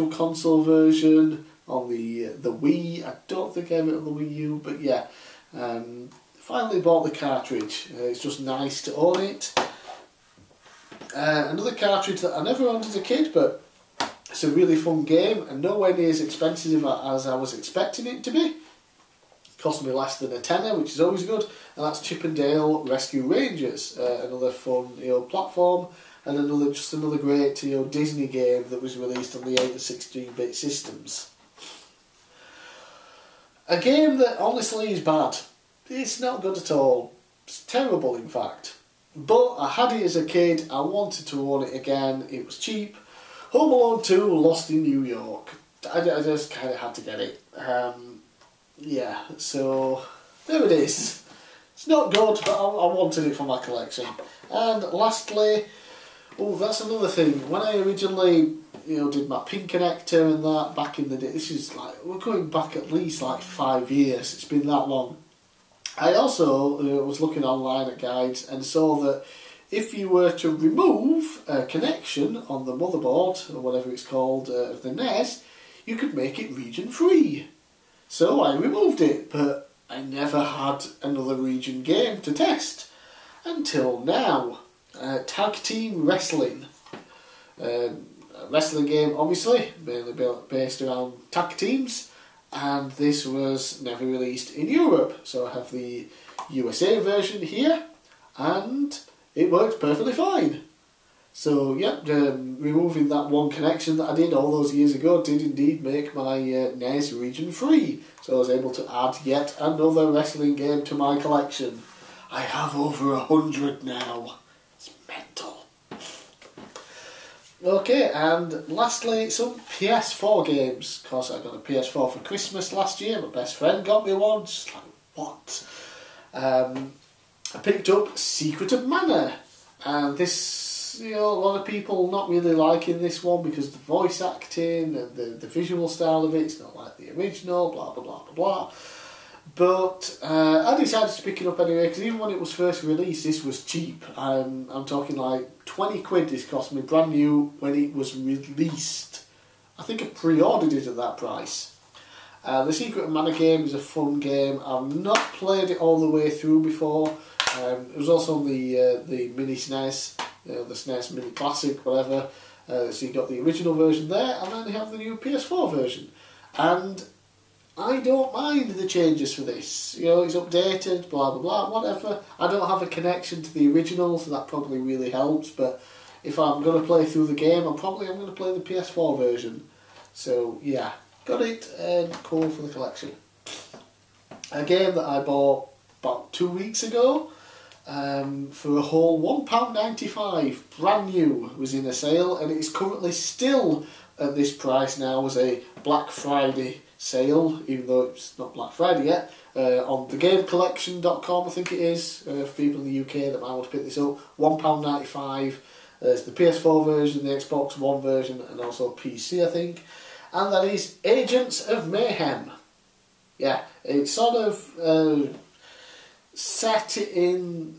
console version on the Wii. I don't think I have it on the Wii U, but yeah. Finally bought the cartridge. It's just nice to own it. Another cartridge that I never owned as a kid, but it's a really fun game and nowhere near as expensive as I was expecting it to be. It cost me less than a tenner, which is always good, and that's Chip and Dale Rescue Rangers. Another fun platform, and another great Disney game that was released on the 8 and 16-bit systems. A game that honestly is bad. It's not good at all. It's terrible, in fact. But I had it as a kid. I wanted to own it again. It was cheap. Home Alone 2 Lost in New York. I just kind of had to get it. Yeah, so there it is. It's not good, but I wanted it for my collection. And lastly, that's another thing. When I originally did my pin connector and that back in the day, this is like, we're going back at least like 5 years, it's been that long. I also was looking online at guides and saw that if you were to remove a connection on the motherboard, or whatever it's called, of the NES, you could make it region free. So I removed it, but I never had another region game to test until now. Tag Team Wrestling. A wrestling game, obviously, mainly based around tag teams, and this was never released in Europe. So I have the USA version here, and it works perfectly fine. So yeah, removing that one connection that I did all those years ago did indeed make my NES region free. So I was able to add yet another wrestling game to my collection. I have over 100 now. It's mental. Okay, and lastly, some PS4 games. Of course, I got a PS4 for Christmas last year. My best friend got me one. Just like, what? I picked up Secret of Mana, and this, a lot of people not really liking this one because the voice acting and the visual style of it's not like the original, blah blah blah blah blah. But I decided to pick it up anyway because even when it was first released, this was cheap. I'm talking like 20 quid. This cost me brand new when it was released. I think I pre-ordered it at that price. The Secret of Mana game is a fun game. I've not played it all the way through before. It was also on the mini SNES, the SNES Mini Classic, whatever. So you got the original version there, and then you have the new PS4 version. And I don't mind the changes for this. It's updated, blah blah blah, whatever. I don't have a connection to the original, so that probably really helps. But if I'm going to play through the game, I'm going to play the PS4 version. So yeah, got it, and cool for the collection. A game that I bought about 2 weeks ago for a whole £1.95, brand new, was in a sale, and it is currently still at this price now as a Black Friday sale, even though it's not Black Friday yet, on thegamecollection.com I think it is, for people in the UK that might want to pick this up. £1.95. There's the PS4 version, the Xbox One version, and also PC I think, and that is Agents of Mayhem. Yeah, it's sort of set in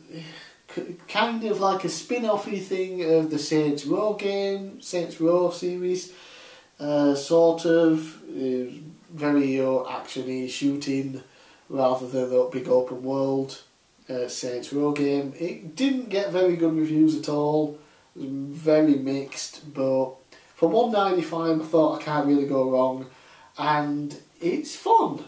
kind of like a spin-offy thing of the Saints Row game, Saints Row series, sort of very action-y shooting rather than the big open world Saints Row game. It didn't get very good reviews at all. It was very mixed, but for £1.95 I thought I can't really go wrong, and it's fun.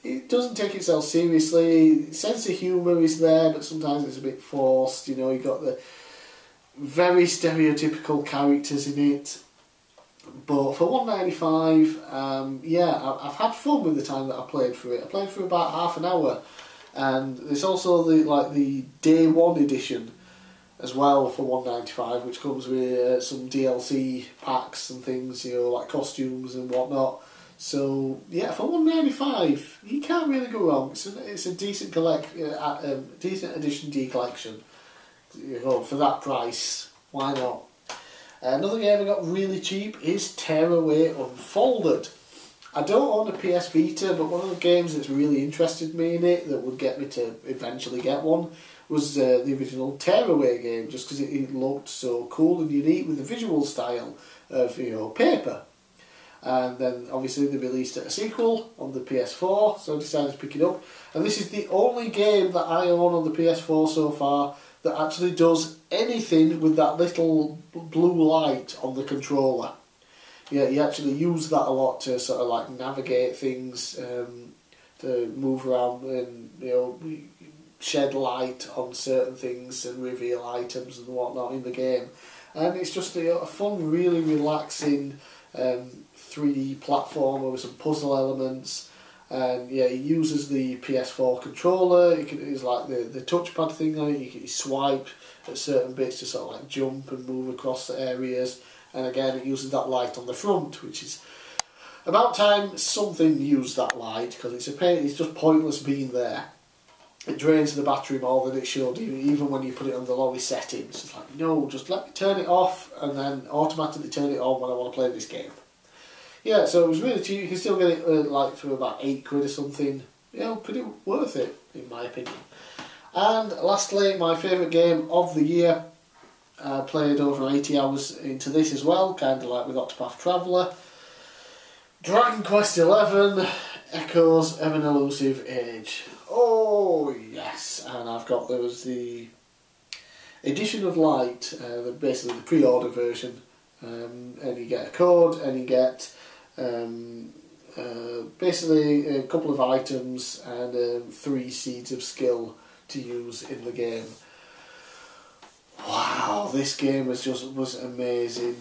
It doesn't take itself seriously. Sense of humour is there, but sometimes it's a bit forced. You've got the very stereotypical characters in it. But for £1.95, yeah, I've had fun with the time that I played through it. I played for about half an hour, and there's also the Day One edition as well for £1.95, which comes with some DLC packs and things, like costumes and whatnot. So yeah, for £1.95, you can't really go wrong. It's a decent decent edition D collection. For that price, why not? Another game I got really cheap is Tearaway Unfolded. I don't own a PS Vita, but one of the games that's really interested me in it, that would get me to eventually get one, was the original Tearaway game, just because it looked so cool and unique with the visual style of paper. And then obviously they released a sequel on the PS4, so I decided to pick it up. And this is the only game that I own on the PS4 so far that actually does anything with that little blue light on the controller. Yeah, you actually use that a lot to sort of like navigate things, to move around and shed light on certain things and reveal items and whatnot in the game. And it's just a fun, really relaxing 3D platformer with some puzzle elements. And yeah, it uses the PS4 controller. It's like the touchpad thing on it. You can swipe at certain bits to sort of like jump and move across the areas. And again, it uses that light on the front, which is about time something used that light, because it's just pointless being there. It drains the battery more than it should, even when you put it on the lowest settings. It's like, no, just let me turn it off and then automatically turn it on when I want to play this game. Yeah, so it was really cheap. You can still get it like for about 8 quid or something. Pretty worth it, in my opinion. And lastly, my favourite game of the year. Played over 80 hours into this as well, kind of like with Octopath Traveler. Dragon Quest XI, Echoes of an Elusive Age. Oh yes, and there was the Edition of Light, basically the pre-order version, and you get a code, and you get basically a couple of items and 3 seeds of skill to use in the game. Wow, this game was amazing.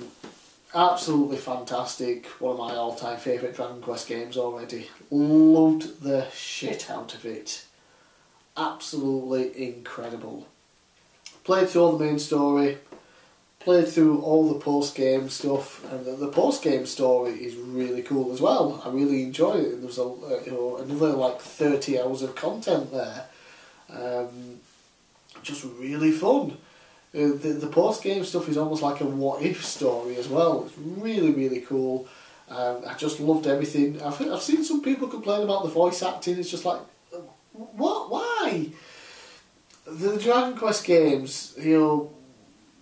Absolutely fantastic. One of my all-time favourite Dragon Quest games already. Loved the shit out of it. Absolutely incredible. Played through all the main story. Played through all the post-game stuff. And the post-game story is really cool as well. I really enjoyed it. There was another like 30 hours of content there. Just really fun. The post-game stuff is almost like a what-if story as well. It's really, really cool. I just loved everything. I've seen some people complain about the voice acting. It's just like, what? Why? The Dragon Quest games, the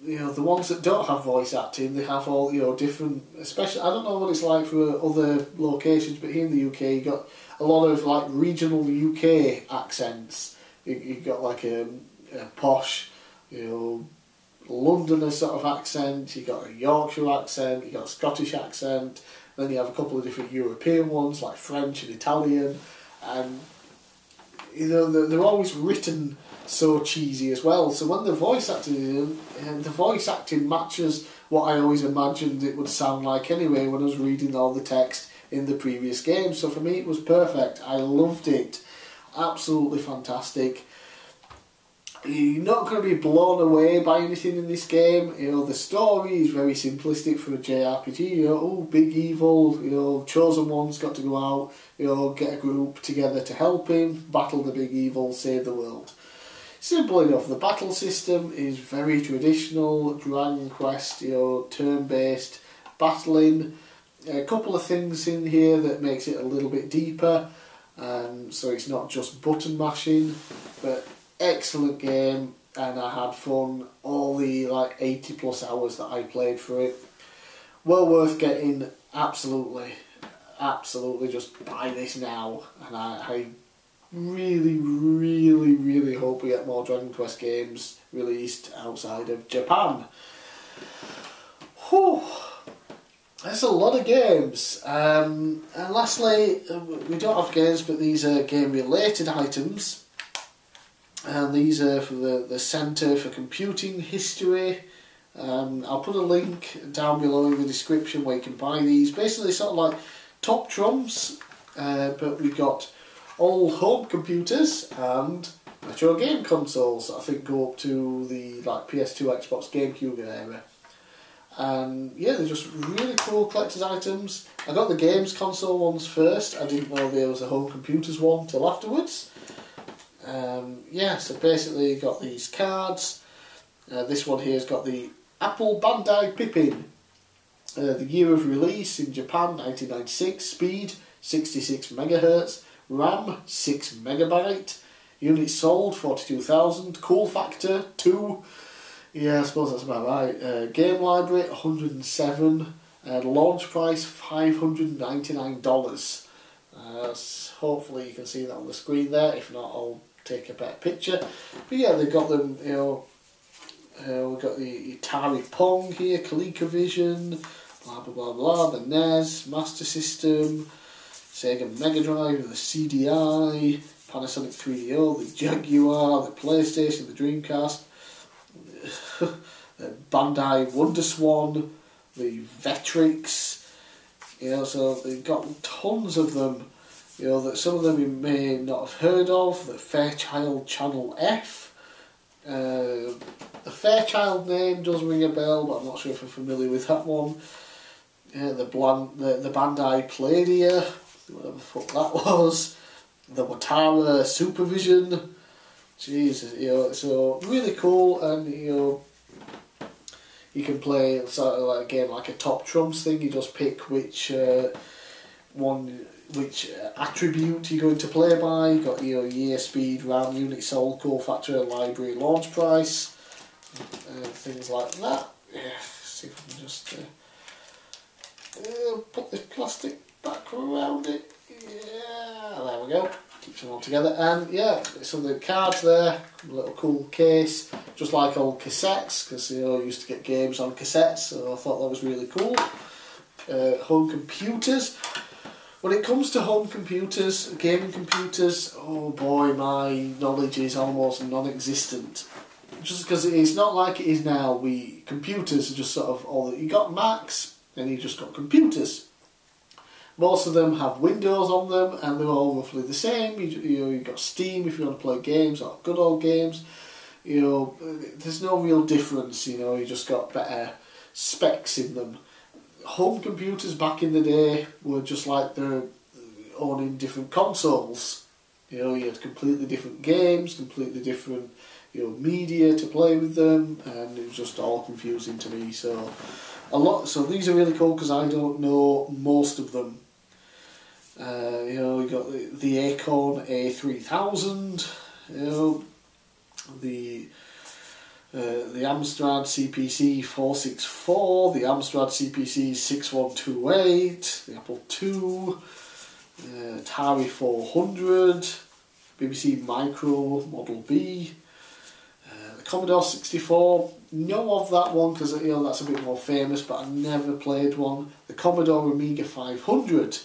ones that don't have voice acting, they have all, different, especially, I don't know what it's like for other locations, but here in the UK you got a lot of like regional UK accents. You've got like a posh, Londoner sort of accent, you got a Yorkshire accent, you got a Scottish accent, then you have a couple of different European ones like French and Italian, and they're always written so cheesy as well. So when the voice acting is in, and the voice acting matches what I always imagined it would sound like anyway when I was reading all the text in the previous game. So for me it was perfect. I loved it. Absolutely fantastic. You're not going to be blown away by anything in this game. The story is very simplistic for a JRPG. Big evil, chosen one's got to go out, get a group together to help him, battle the big evil, save the world. Simple enough. The battle system is very traditional, Dragon Quest, turn-based battling. A couple of things in here that makes it a little bit deeper, so it's not just button mashing, but excellent game, and I had fun all the 80 plus hours that I played for it. Well worth getting, absolutely just buy this now, and I really, really, really hope we get more Dragon Quest games released outside of Japan. Whew. That's a lot of games. And lastly, we don't have games, but these are game related items. And these are for the Centre for Computing History. I'll put a link down below in the description where you can buy these. Basically sort of like top trumps, but we've got all home computers and retro game consoles that I think go up to the PS2, Xbox, GameCube era. And yeah, they're just really cool collector's items. I got the games console ones first. I didn't know there was a home computers one till afterwards. So basically you got these cards. This one here has got the Apple Bandai Pippin. The year of release in Japan, 1996. Speed, 66 MHz. RAM, 6 MB. Units sold, 42,000. Cool factor, 2. Yeah, I suppose that's about right. Game library, 107. Launch price, $599. Hopefully you can see that on the screen there. If not, I'll take a better picture. But yeah, they've got them, we've got the Atari Pong here, ColecoVision, blah blah blah blah, the NES, Master System, Sega Mega Drive, the CDI, Panasonic 3DO, the Jaguar, the PlayStation, the Dreamcast, the Bandai WonderSwan, the Vectrix, so they've got tons of them, that some of them you may not have heard of. The Fairchild Channel F. The Fairchild name does ring a bell, but I'm not sure if I'm familiar with that one. The Bandai Palladium, whatever the fuck that was. The Watara Supervision. Jesus, so really cool, and you can play sort of like a game like a top trumps thing. You just pick which attribute you're going to play by. You got year, speed, RAM, unit sold, core factor, library, launch price, things like that. Yeah, see if I can just put this plastic back around it. Yeah, there we go. Keeps them all together. And yeah, some of the cards there, a little cool case, just like old cassettes, because you know, I used to get games on cassettes, so I thought that was really cool. Home computers. When it comes to home computers, gaming computers, oh boy, my knowledge is almost non-existent. Just because it's not like it is now. Computers are just sort of all that you got. Macs, and you just got computers. Most of them have Windows on them, and they're all roughly the same. You've got Steam if you want to play games, or good old games. You know, there's no real difference. You know, you just got better specs in them. Home computers back in the day were just like they're owning different consoles. You know, you had completely different games, completely different, you know, media to play with them, and it was just all confusing to me. So these are really cool because I don't know most of them. You know, you got the Acorn A3000. You know, the Amstrad CPC 464, the Amstrad CPC 6128, the Apple II, Atari 400, BBC Micro Model B, the Commodore 64. Know of that one because you know that's a bit more famous, but I never played one. The Commodore Amiga 500.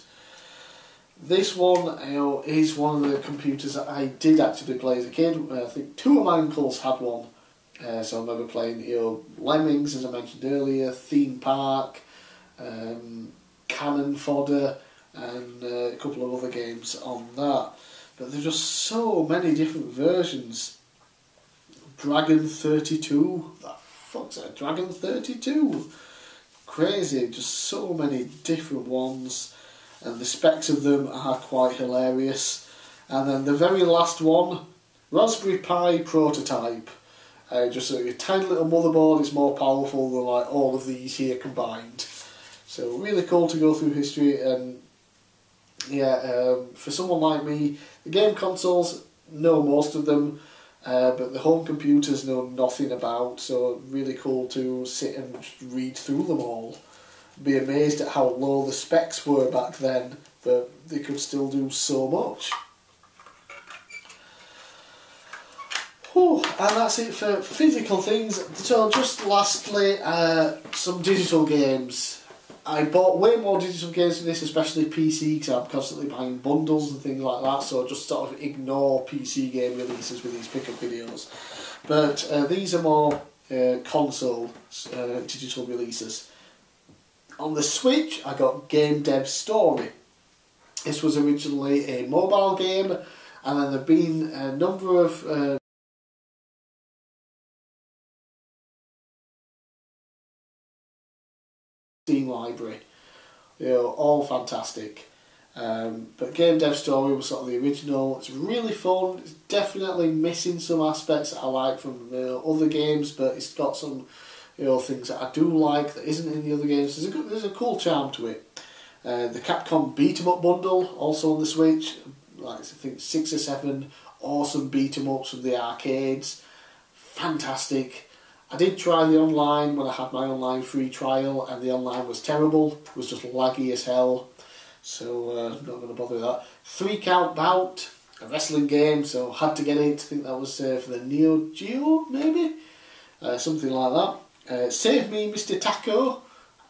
This one, you know, is one of the computers that I did actually play as a kid. I think two of my uncles had one. So I remember playing, you know, Lemmings, as I mentioned earlier, Theme Park, Cannon Fodder, and a couple of other games on that. But there's just so many different versions. Dragon 32, the fuck's that? Dragon 32? Crazy, just so many different ones, and the specs of them are quite hilarious. And then the very last one, Raspberry Pi Prototype. Just a tiny little motherboard is more powerful than like all of these here combined. So really cool to go through history. And yeah, for someone like me, the game consoles, know most of them, but the home computers know nothing about. So really cool to sit and read through them all. Be amazed at how low the specs were back then, but they could still do so much. And that's it for physical things. So just lastly, some digital games. I bought way more digital games than this, especially PC, because I'm constantly buying bundles and things like that, so just sort of ignore PC game releases with these pickup videos. But these are more console digital releases. On the Switch, I got Game Dev Story. This was originally a mobile game, and then there have been a number of Steam library, you know, all fantastic. But Game Dev Story was sort of the original. It's really fun. It's definitely missing some aspects that I like from other games, but it's got some, you know, things that I do like that isn't in the other games. There's a cool charm to it. The Capcom beat 'em up bundle, also on the Switch. Like I think 6 or 7 awesome beat 'em ups from the arcades. Fantastic. I did try the online when I had my online free trial, and the online was terrible. It was just laggy as hell. So I'm not going to bother with that. 3 Count Bout, a wrestling game, so had to get it. I think that was for the Neo Geo, maybe? Something like that. Save Me, Mr. Taco,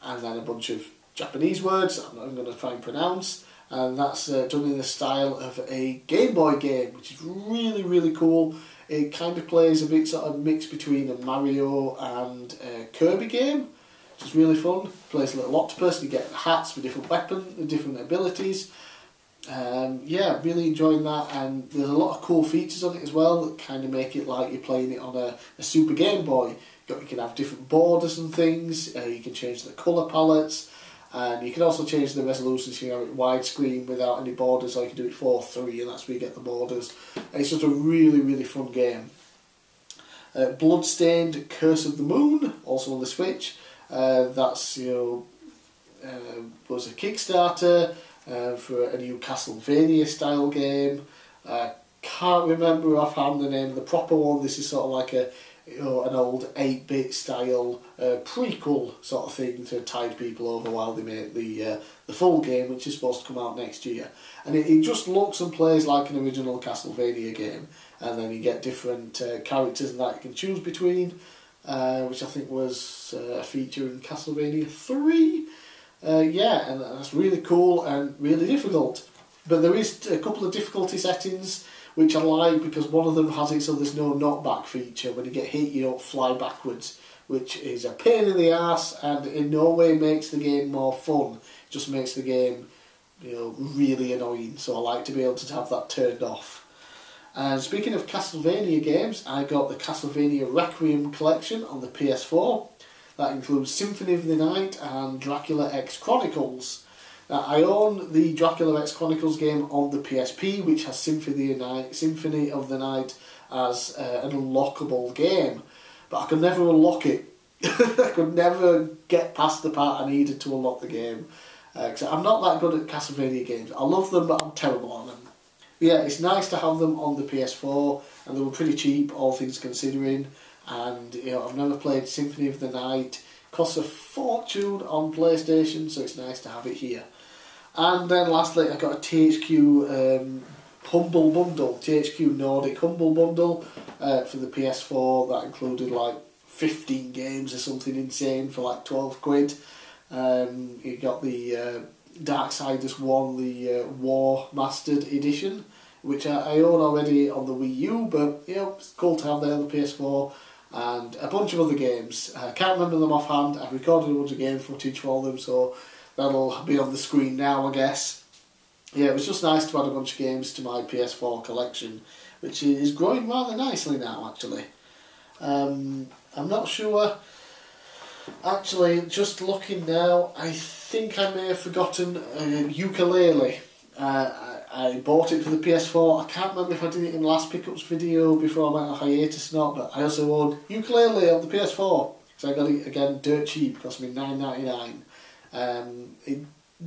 and then a bunch of Japanese words I'm not even going to try and pronounce. And that's done in the style of a Game Boy game, which is really, really cool. It kind of plays a bit sort of mix between a Mario and a Kirby game, which is really fun. Plays a little octopus, you get hats with different weapons, different abilities. Yeah, really enjoying that, and there's a lot of cool features on it as well that kind of make it like you're playing it on a Super Game Boy. You can have different borders and things, you can change the colour palettes, and you can also change the resolution, so you can have it widescreen without any borders, or you can do it 4:3, and that's where you get the borders. And it's just a really, really fun game. Bloodstained Curse of the Moon, also on the Switch. That's, you know, was a Kickstarter for a new Castlevania style game. Can't remember offhand the name of the proper one. This is sort of like a you know, an old 8-bit style prequel sort of thing to tide people over while they make the full game, which is supposed to come out next year. And it just looks and plays like an original Castlevania game, and then you get different characters and that you can choose between, which I think was a feature in Castlevania 3. Yeah, and that's really cool and really difficult. But there is a couple of difficulty settings which I like, because one of them has it so there's no knockback feature. When you get hit, you don't fly backwards, which is a pain in the arse and in no way makes the game more fun. It just makes the game, you know, really annoying. So I like to be able to have that turned off. And speaking of Castlevania games, I got the Castlevania Requiem collection on the PS4. That includes Symphony of the Night and Dracula X Chronicles. Now, I own the Dracula X Chronicles game on the PSP, which has Symphony of the Night as an unlockable game. But I could never unlock it. I could never get past the part I needed to unlock the game. Cause I'm not that good at Castlevania games. I love them, but I'm terrible on them. But yeah, it's nice to have them on the PS4, and they were pretty cheap, all things considering. And you know, I've never played Symphony of the Night. Costs a fortune on PlayStation, so it's nice to have it here. And then lastly, I got a THQ Humble Bundle, THQ Nordic Humble Bundle for the PS4. That included like 15 games or something insane for like 12 quid. You got the Darksiders 1, the War Mastered Edition, which I own already on the Wii U, but you know, it's cool to have there on the PS4. And a bunch of other games. I can't remember them offhand. I've recorded a bunch of game footage for them, so that'll be on the screen now, I guess. Yeah, it was just nice to add a bunch of games to my PS4 collection, which is growing rather nicely now, actually. I'm not sure. Actually, just looking now, I think I may have forgotten a ukulele. I bought it for the PS4. I can't remember if I did it in the last pickups video before I went on hiatus or not, but I also owned ukulele on the PS4. So I got it again dirt cheap, cost me $9.99. It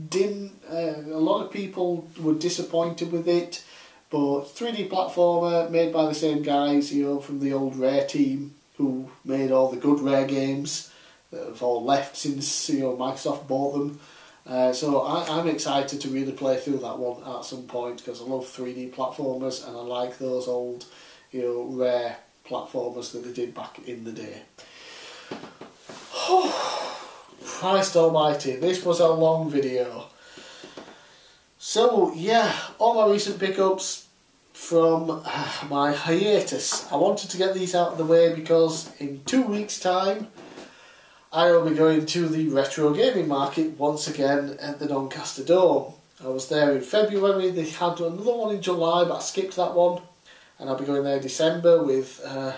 didn't. A lot of people were disappointed with it, but 3D platformer made by the same guys, you know, from the old Rare team who made all the good Rare games that have all left since, you know, Microsoft bought them. So I'm excited to really play through that one at some point, because I love 3D platformers and I like those old, you know, Rare platformers that they did back in the day. Christ almighty, this was a long video. So yeah, all my recent pickups from my hiatus. I wanted to get these out of the way because in 2 weeks' time I will be going to the retro gaming market once again at the Doncaster Dome. I was there in February, they had another one in July, but I skipped that one. And I'll be going there in December with a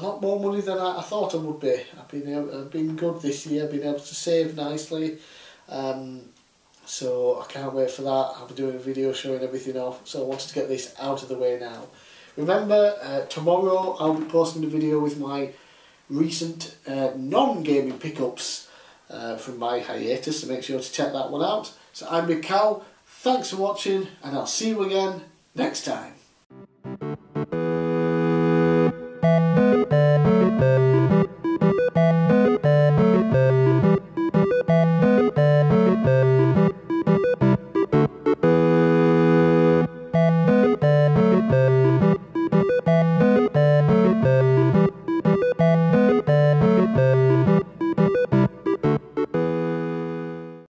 lot more money than I thought I would be. I've been good this year, been able to save nicely. So I can't wait for that. I'll be doing a video showing everything off, so I wanted to get this out of the way now. Remember, tomorrow I'll be posting a video with my recent non-gaming pickups from my hiatus, so make sure to check that one out. So I'm bigcal, thanks for watching, and I'll see you again next time.